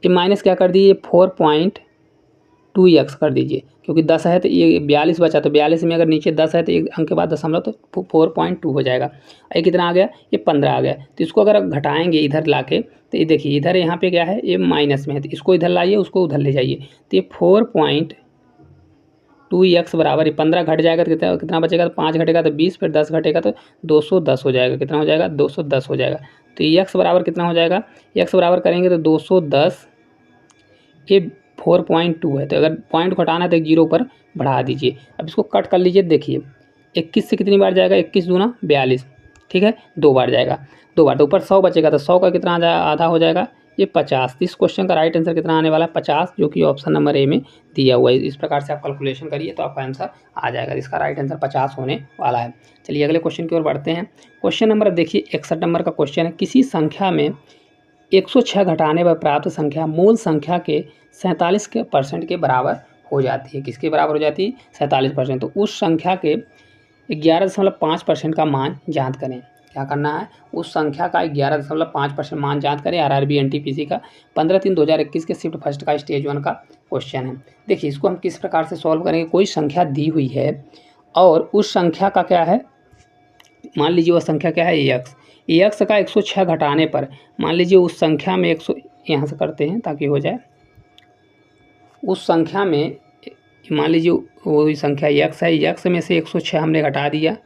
ये माइनस क्या कर दीजिए 4.2x कर दीजिए, क्योंकि 10 है तो ये 42 बचा, तो 42 में अगर नीचे 10 है तो एक अंक के बाद दशमलव, तो 4.2 हो जाएगा। ये कितना आ गया, ये 15 आ गया। तो इसको अगर घटाएंगे इधर लाके, तो ये देखिए इधर यहाँ पे क्या है, ये माइनस में है, तो इसको इधर लाइए, उसको उधर ले जाइए, तो ये 4.2x बराबर, ये 15 घट जाएगा तो कितना बचेगा, तो 5 घटेगा तो 20, फिर 10 घटेगा तो 210 हो जाएगा। कितना हो जाएगा 210 हो जाएगा। तो x बराबर कितना हो जाएगा, x बराबर करेंगे तो 210, ये 4.2 है, तो अगर पॉइंट को हटाना है तो एक 0 पर बढ़ा दीजिए। अब इसको कट कर लीजिए, देखिए 21 से कितनी बार जाएगा, 21 दूना 42, ठीक है, 2 बार जाएगा, 2 बार, तो ऊपर 100 बचेगा, तो 100 का कितना आ जाएगा, आधा हो जाएगा, ये 50। इस क्वेश्चन का राइट आंसर कितना आने वाला है 50, जो कि ऑप्शन नंबर ए में दिया हुआ है। इस प्रकार से आप कैलकुलेशन करिए तो आपका आंसर आ जाएगा, इसका राइट आंसर 50 होने वाला है। चलिए अगले क्वेश्चन की ओर बढ़ते हैं। क्वेश्चन नंबर देखिए 61 नंबर का क्वेश्चन है। किसी संख्या में 106 घटाने पर प्राप्त संख्या मूल संख्या के 47% के बराबर हो जाती है। किसके बराबर हो जाती है? 47%। तो उस संख्या के 11.5% का मान ज्ञात करें। क्या करना है? उस संख्या का 11.5% मान ज्ञात करें। आरआरबी एनटीपीसी का 15/3/2021 के शिफ्ट फर्स्ट का स्टेज 1 का क्वेश्चन है। देखिए इसको हम किस प्रकार से सॉल्व करेंगे। कोई संख्या दी हुई है और उस संख्या का क्या है, मान लीजिए वह संख्या क्या है, एक्स का 106 घटाने पर मान लीजिए उस संख्या में 100, यहाँ से करते हैं ताकि हो जाए। उस संख्या में मान लीजिए वही संख्या एक्स है, एक्स में से 106 हमने घटा दिया,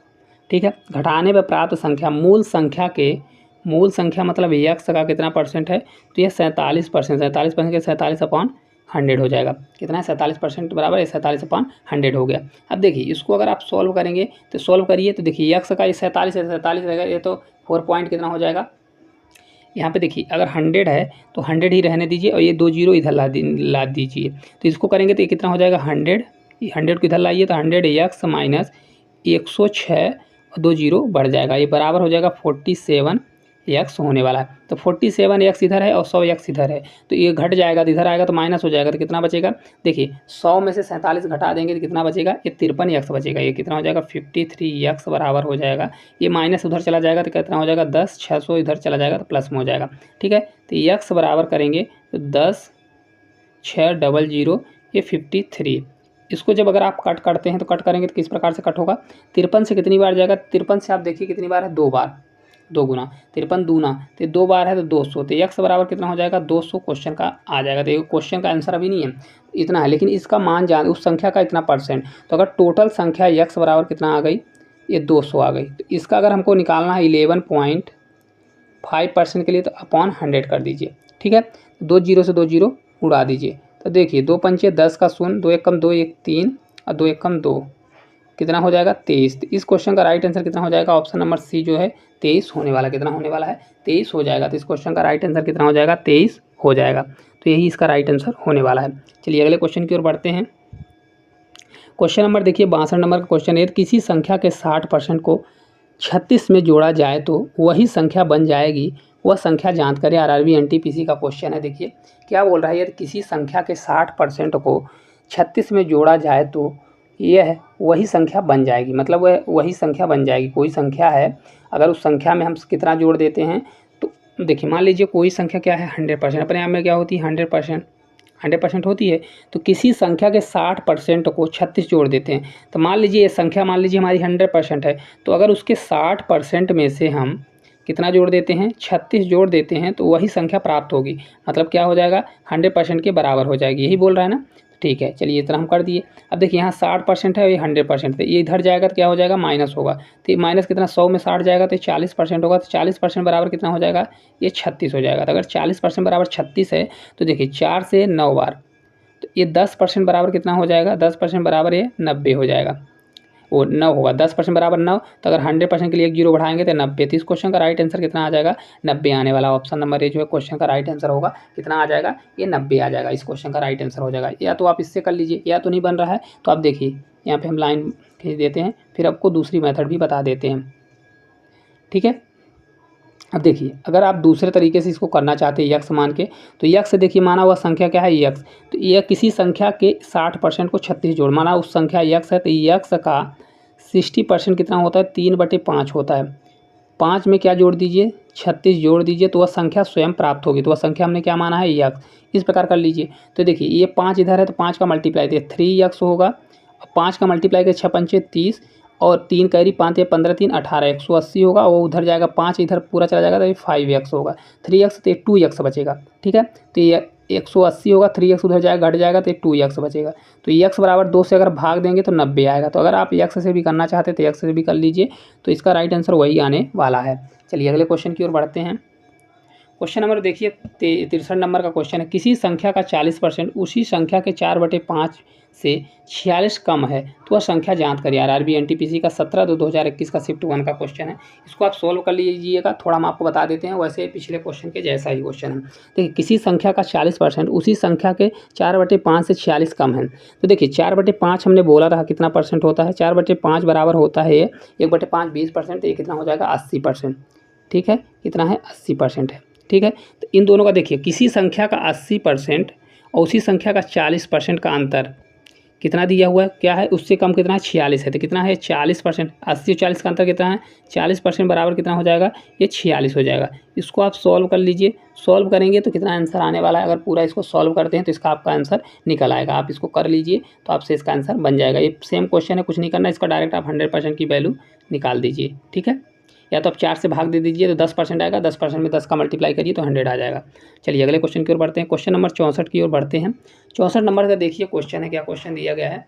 ठीक है। घटाने पर प्राप्त संख्या मूल संख्या मतलब एक्स का कितना परसेंट है, तो यह 47%। 47% के 47/100 हो जाएगा। कितना है? 47% बराबर है 47/100 हो गया। अब देखिए इसको अगर आप सॉल्व करेंगे तो सॉल्व करिए तो देखिए एक्स का ये 47 है, 47 रहेगा, ये तो 4 पॉइंट कितना हो जाएगा। यहाँ पे देखिए अगर 100 है तो 100 ही रहने दीजिए और ये 2 जीरो इधर ला दीजिए। तो इसको करेंगे तो ये कितना हो जाएगा 100 को इधर लाइए तो 100 एक्स माइनस 106 और 2 जीरो बढ़ जाएगा, ये बराबर हो जाएगा 47 एक्स होने वाला है। तो 47 एक्स इधर है और 100 एक्स इधर है, तो ये घट जाएगा तो इधर आएगा तो माइनस हो जाएगा, तो कितना बचेगा। देखिए 100 में से 47 घटा देंगे तो कितना बचेगा, ये 53 एक्स बचेगा। ये कितना हो जाएगा 53 एक्स बराबर हो जाएगा। ये माइनस उधर चला जाएगा तो कितना हो जाएगा 10, 600 इधर चला जाएगा तो प्लस में हो जाएगा, ठीक है। तो एक्स बराबर करेंगे तो 10 600 ये 53। इसको जब अगर आप कट करते हैं तो कट करेंगे तो किस प्रकार से कट होगा, 53 से कितनी बार जाएगा, 53 से आप देखिए कितनी बार है, 2 बार, 2 गुना 53 दूना, तो 2 बार है तो 200। तो एक्स बराबर कितना हो जाएगा 200 क्वेश्चन का आ जाएगा। तो क्वेश्चन का आंसर अभी नहीं है, इतना है, लेकिन इसका मान जान उस संख्या का इतना परसेंट। तो अगर टोटल संख्या एक्स बराबर कितना आ गई, ये 200 आ गई। तो इसका अगर हमको निकालना है 11.5% के लिए तो अपॉन 100 कर दीजिए, ठीक है। 2 जीरो से 2 जीरो उड़ा दीजिए। तो देखिए 2 पंचे 10 का शून्य, 2 एक कम 2 1 3 और 2 एक कम 2, कितना हो जाएगा 23। तो इस क्वेश्चन का राइट आंसर कितना हो जाएगा, ऑप्शन नंबर सी जो है 23 होने वाला। कितना होने वाला है, 23 हो जाएगा। तो इस क्वेश्चन का राइट आंसर कितना हो जाएगा, 23 हो जाएगा। तो यही इसका राइट आंसर होने वाला है। चलिए अगले क्वेश्चन की ओर बढ़ते हैं। क्वेश्चन नंबर देखिए 62 नंबर का क्वेश्चन है, किसी संख्या के 60% को 36 में जोड़ा जाए तो वही संख्या बन जाएगी, वह संख्या ज्ञात करें। आरआरबी एनटीपीसी का क्वेश्चन है। देखिए क्या बोल रहा है, यदि किसी संख्या के 60% को 36 में जोड़ा जाए तो यह वही संख्या बन जाएगी, मतलब वह वही संख्या बन जाएगी। कोई संख्या है, अगर उस संख्या में हम कितना जोड़ देते हैं तो देखिए मान लीजिए कोई संख्या क्या है 100%, अपने आप में क्या होती है 100% होती है। तो किसी संख्या के 60% को 36 जोड़ देते हैं, तो मान लीजिए ये संख्या मान लीजिए हमारी 100% है, तो अगर उसके 60% में से हम कितना जोड़ देते हैं, 36 जोड़ देते हैं, तो वही संख्या प्राप्त होगी। मतलब क्या हो जाएगा 100% के बराबर हो जाएगी, यही बोल रहा है ना। ठीक है, चलिए इतना हम कर दिए। अब देखिए यहाँ 60% है और ये 100% है, ये इधर जाएगा तो क्या हो जाएगा माइनस होगा। तो ये माइनस कितना 100 में 60 जाएगा तो 40% होगा। तो 40% बराबर कितना हो जाएगा, ये 36 हो जाएगा। तो अगर 40% बराबर 36 है तो देखिए 4 से 9 बार, तो ये 10% बराबर कितना हो जाएगा, 10% बराबर ये 90 हो जाएगा। वो 9 होगा, 10% बराबर 9। तो अगर 100% के लिए 1 जीरो बढ़ाएंगे तो 90। तो इस क्वेश्चन का राइट आंसर कितना आ जाएगा, 90 आने वाला। ऑप्शन नंबर ए जो है क्वेश्चन का राइट आंसर होगा, कितना आ जाएगा, ये 90 आ जाएगा। इस क्वेश्चन का राइट आंसर हो जाएगा। या तो आप इससे कर लीजिए, या तो नहीं बन रहा है तो आप देखिए यहाँ पे हम लाइन खींच देते हैं, फिर आपको दूसरी मेथड भी बता देते हैं, ठीक है। अब देखिए अगर आप दूसरे तरीके से इसको करना चाहते हैं यक्स मान के, तो यक्स देखिए माना हुआ संख्या क्या है यक्स, तो यह किसी संख्या के 60% को 36 जोड़, माना उस संख्या यक्स है तो यक्स का 60% कितना होता है, 3/5 होता है। 5 में क्या जोड़ दीजिए, 36 जोड़ दीजिए, तो वह संख्या स्वयं प्राप्त होगी। तो वह संख्या हमने क्या माना है यक्स, इस प्रकार कर लीजिए। तो देखिए ये 5 इधर है तो 5 का मल्टीप्लाई तो 3 यक्स होगा, 5 का मल्टीप्लाई के 6 पंचे 30 और 3 कैरी 5 या 15 3 18 180 होगा। वो उधर जाएगा 5 इधर पूरा चला जाएगा तो ये 5x होगा। 3x तो 2x बचेगा, ठीक है। तो ये 180 होगा, 3x उधर जाएगा घट जाएगा तो 2x बचेगा। तो x बराबर 2 से अगर भाग देंगे तो 90 आएगा। तो अगर आप x से भी करना चाहते तो x से भी कर लीजिए, तो इसका राइट आंसर वही आने वाला है। चलिए अगले क्वेश्चन की ओर बढ़ते हैं। क्वेश्चन नंबर देखिए 63 नंबर का क्वेश्चन है, किसी संख्या का 40% उसी संख्या के 4/5 से 46 कम है तो वह संख्या ज्ञात करिए। आरआरबी एनटीपीसी का 17/2/2021 का शिफ्ट 1 का क्वेश्चन है। इसको आप सोल्व कर लीजिएगा, थोड़ा हम आपको बता देते हैं, वैसे पिछले क्वेश्चन के जैसा ही क्वेश्चन है। देखिए किसी संख्या का 40% उसी संख्या के 4/5 से 46 कम है। तो देखिए 4/5 हमने बोला रहा कितना परसेंट होता है, 4/5 बराबर होता है 1/5 20%, तो ये कितना हो जाएगा 80%, ठीक है, कितना है 80% है, ठीक है। तो इन दोनों का देखिए, किसी संख्या का 80% और उसी संख्या का 40% का अंतर कितना दिया हुआ है, क्या है, उससे कम कितना है, 46 है। तो कितना है 40%, 80 और 40 का अंतर कितना है, 40% बराबर कितना हो जाएगा, ये 46 हो जाएगा। इसको आप सॉल्व कर लीजिए, सॉल्व करेंगे तो कितना आंसर आने वाला है, अगर पूरा इसको सॉल्व करते हैं तो इसका आपका आंसर निकल आएगा। आप इसको कर लीजिए तो आपसे इसका आंसर बन जाएगा। ये सेम क्वेश्चन है, कुछ नहीं करना, इसका डायरेक्ट आप 100% की वैल्यू निकाल दीजिए, ठीक है। या तो आप 4 से भाग दे दीजिए तो 10% आएगा, 10% में 10 का मल्टीप्लाई करिए तो 100 आ जाएगा। चलिए अगले क्वेश्चन की ओर बढ़ते हैं, क्वेश्चन नंबर 64 की ओर बढ़ते हैं। 64 नंबर का देखिए क्वेश्चन है, क्या क्वेश्चन दिया गया है,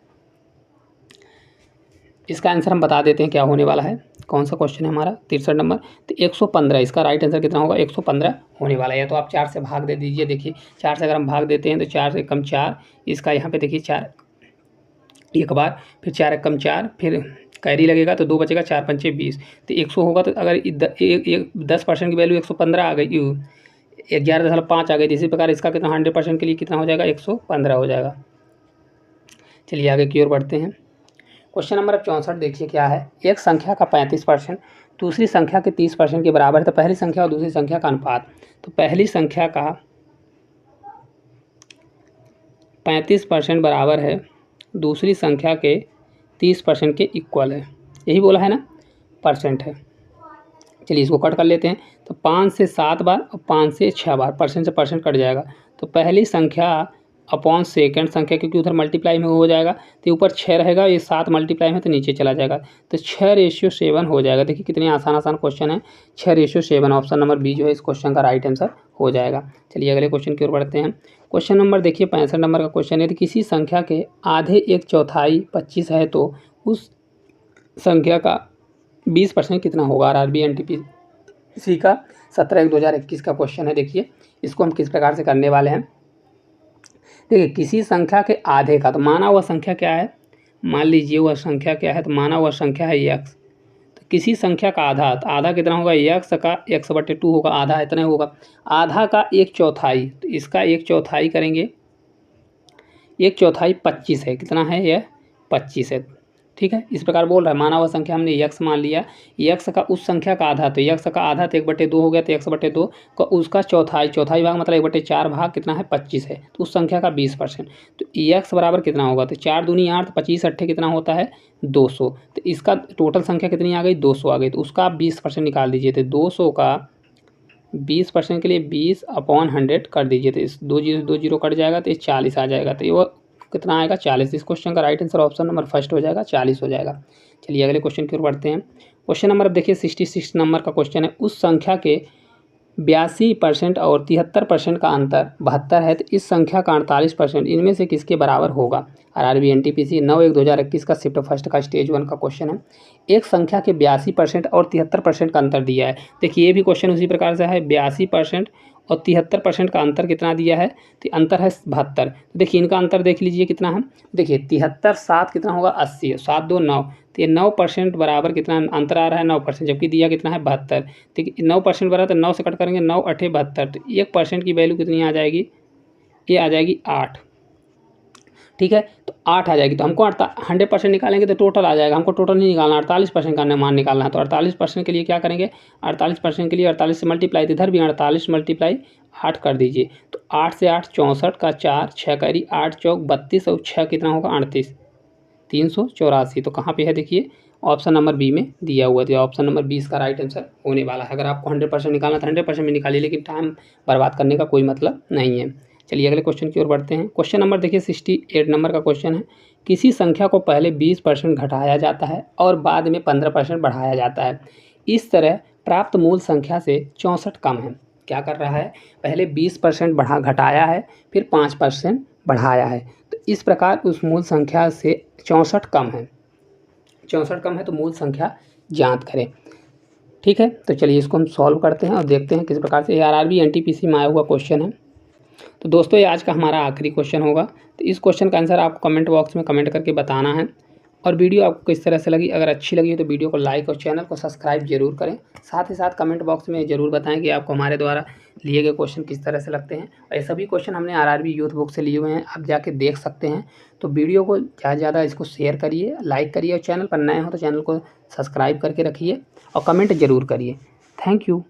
इसका आंसर हम बता देते हैं क्या होने वाला है। कौन सा क्वेश्चन है हमारा, 63 नंबर। तो 115, इसका राइट आंसर कितना होगा, 115 होने वाला है। या तो आप 4 से भाग दे दीजिए, देखिए 4 से अगर हम भाग देते हैं तो 4 से कम 4, इसका यहाँ पे देखिए 4 एक बार, फिर 4 एक कम 4, फिर कैरी लगेगा तो 2 बचेगा, 4 पंचे 20, तो 100 होगा। तो अगर 10% की वैल्यू 115 आ गई, 11.5 आ गई, तो इसी प्रकार इसका कितना 100% के लिए कितना हो जाएगा, 115 हो जाएगा। चलिए आगे की ओर बढ़ते हैं। क्वेश्चन नंबर 64 देखिए क्या है, एक संख्या का 35% दूसरी संख्या के 30% के बराबर है। तो पहली संख्या और दूसरी संख्या का अनुपात, तो पहली संख्या का 35% बराबर है दूसरी संख्या के 30% के इक्वल है, यही बोला है ना, परसेंट है। चलिए इसको कट कर लेते हैं। तो 5 से 7 बार और 5 से 6 बार, परसेंट से परसेंट कट जाएगा। तो पहली संख्या अपॉन सेकंड संख्या, क्योंकि उधर मल्टीप्लाई में हो जाएगा तो ऊपर 6 रहेगा, ये 7 मल्टीप्लाई में तो नीचे चला जाएगा, तो 6:7 हो जाएगा। देखिए कितनी आसान आसान क्वेश्चन है, 6:7, ऑप्शन नंबर बी जो है इस क्वेश्चन का राइट आंसर हो जाएगा। चलिए अगले क्वेश्चन की ओर बढ़ते हैं। क्वेश्चन नंबर देखिए 65 नंबर का क्वेश्चन है, किसी संख्या के आधे 1/4 25 है तो उस संख्या का 20% कितना होगा। RRB NTPC का 17/1/2021 का क्वेश्चन है। देखिए इसको हम किस प्रकार से करने वाले हैं, देखिए किसी संख्या के आधे का, तो माना हुआ संख्या क्या है, मान लीजिए वह संख्या क्या है, तो माना हुआ संख्या है x। तो किसी संख्या का आधा, तो आधा कितना होगा, x का x/2 होगा, आधा इतना होगा। आधा का 1/4, तो इसका 1/4 करेंगे, 1/4 25 है, कितना है यह 25 है, ठीक है। इस प्रकार बोल रहा है, माना हुआ संख्या हमने x मान लिया, x का उस संख्या का आधा, तो x का आधा तो 1/2 हो गया, तो x/2 का उसका चौथाई भाग मतलब 1/4 भाग कितना है 25 है, तो उस संख्या का 20%। तो x बराबर कितना होगा, तो 4 दूनी 8, 25 8 कितना होता है 200। तो इसका टोटल संख्या कितनी आ गई, 200 आ गई, तो उसका आप 20% निकाल दीजिए। तो 200 का 20% के लिए 20/100 कर दीजिए, तो इस 2 जीरो कट जाएगा, तो ये 40 आ जाएगा। तो ये कितना आएगा 40। इस क्वेश्चन का right answer option number first हो जाएगा, 40 हो जाएगा। चलिए अगले क्वेश्चन की ओर बढ़ते हैं। क्वेश्चन नंबर अब देखिए 66 नंबर का क्वेश्चन है, उस संख्या के 82% और 73% का अंतर 72 है, तो इस संख्या का 48% इनमें से किसके बराबर होगा। RRB NTPC 9/1/2021 का शिफ्ट फर्स्ट का स्टेज 1 का क्वेश्चन है। एक संख्या के 82% और 73% का अंतर दिया है। देखिए ये भी क्वेश्चन उसी प्रकार से है, 82% और 73% का अंतर कितना दिया है, तो अंतर है 72। तो देखिए इनका अंतर देख लीजिए कितना है, देखिए 73 7 कितना होगा 80, 7 2 9, तो ये 9% बराबर कितना अंतर आ रहा है 9%, जबकि दिया कितना है 72। ठीक है 9% बराबर, तो 9 से कट करेंगे, 9 8 72, तो 1% की वैल्यू कितनी आ जाएगी, ये आ जाएगी 8, ठीक है। तो 8 आ जाएगी, तो हमको 100% निकालेंगे तो टोटल आ जाएगा, हमको टोटल नहीं निकालना, 48% का मान निकालना है। तो 48% के लिए क्या करेंगे, 48% के लिए 48 से मल्टीप्लाई, इधर भी 48 मल्टीप्लाई 8 कर दीजिए। तो 8 से 8 64 का 4 6 करी 8 चौक 32 और 6 कितना होगा 38, 384। तो कहाँ पे है देखिए ऑप्शन नंबर बी में दिया हुआ है, ऑप्शन नंबर 20 का राइट आंसर होने वाला है। अगर आपको 100% निकालना तो 100% में निकालिए, लेकिन टाइम बर्बाद करने का कोई मतलब नहीं है। चलिए अगले क्वेश्चन की ओर बढ़ते हैं। क्वेश्चन नंबर देखिए 68 नंबर का क्वेश्चन है, किसी संख्या को पहले 20% घटाया जाता है और बाद में 15% बढ़ाया जाता है, इस तरह प्राप्त मूल संख्या से 64 कम है। क्या कर रहा है, पहले 20% घटाया है, फिर 5% बढ़ाया है, तो इस प्रकार उस मूल संख्या से 64 कम है, 64 कम है तो मूल संख्या ज्ञात करें, ठीक है। तो चलिए इसको हम सॉल्व करते हैं और देखते हैं किस प्रकार से। RRB NTPC में आया हुआ क्वेश्चन है। तो दोस्तों ये आज का हमारा आखिरी क्वेश्चन होगा, तो इस क्वेश्चन का आंसर आपको कमेंट बॉक्स में कमेंट करके बताना है। और वीडियो आपको किस तरह से लगी, अगर अच्छी लगी तो वीडियो को लाइक और चैनल को सब्सक्राइब जरूर करें। साथ ही साथ कमेंट बॉक्स में ज़रूर बताएं कि आपको हमारे द्वारा लिए गए क्वेश्चन किस तरह से लगते हैं। और ये सभी क्वेश्चन हमने RRB यूथ बुक से लिए हुए हैं, आप जाके देख सकते हैं। तो वीडियो को ज़्यादा से ज़्यादा इसको शेयर करिए, लाइक करिए, और चैनल पर नए हो तो चैनल को सब्सक्राइब करके रखिए और कमेंट ज़रूर करिए। Thank you.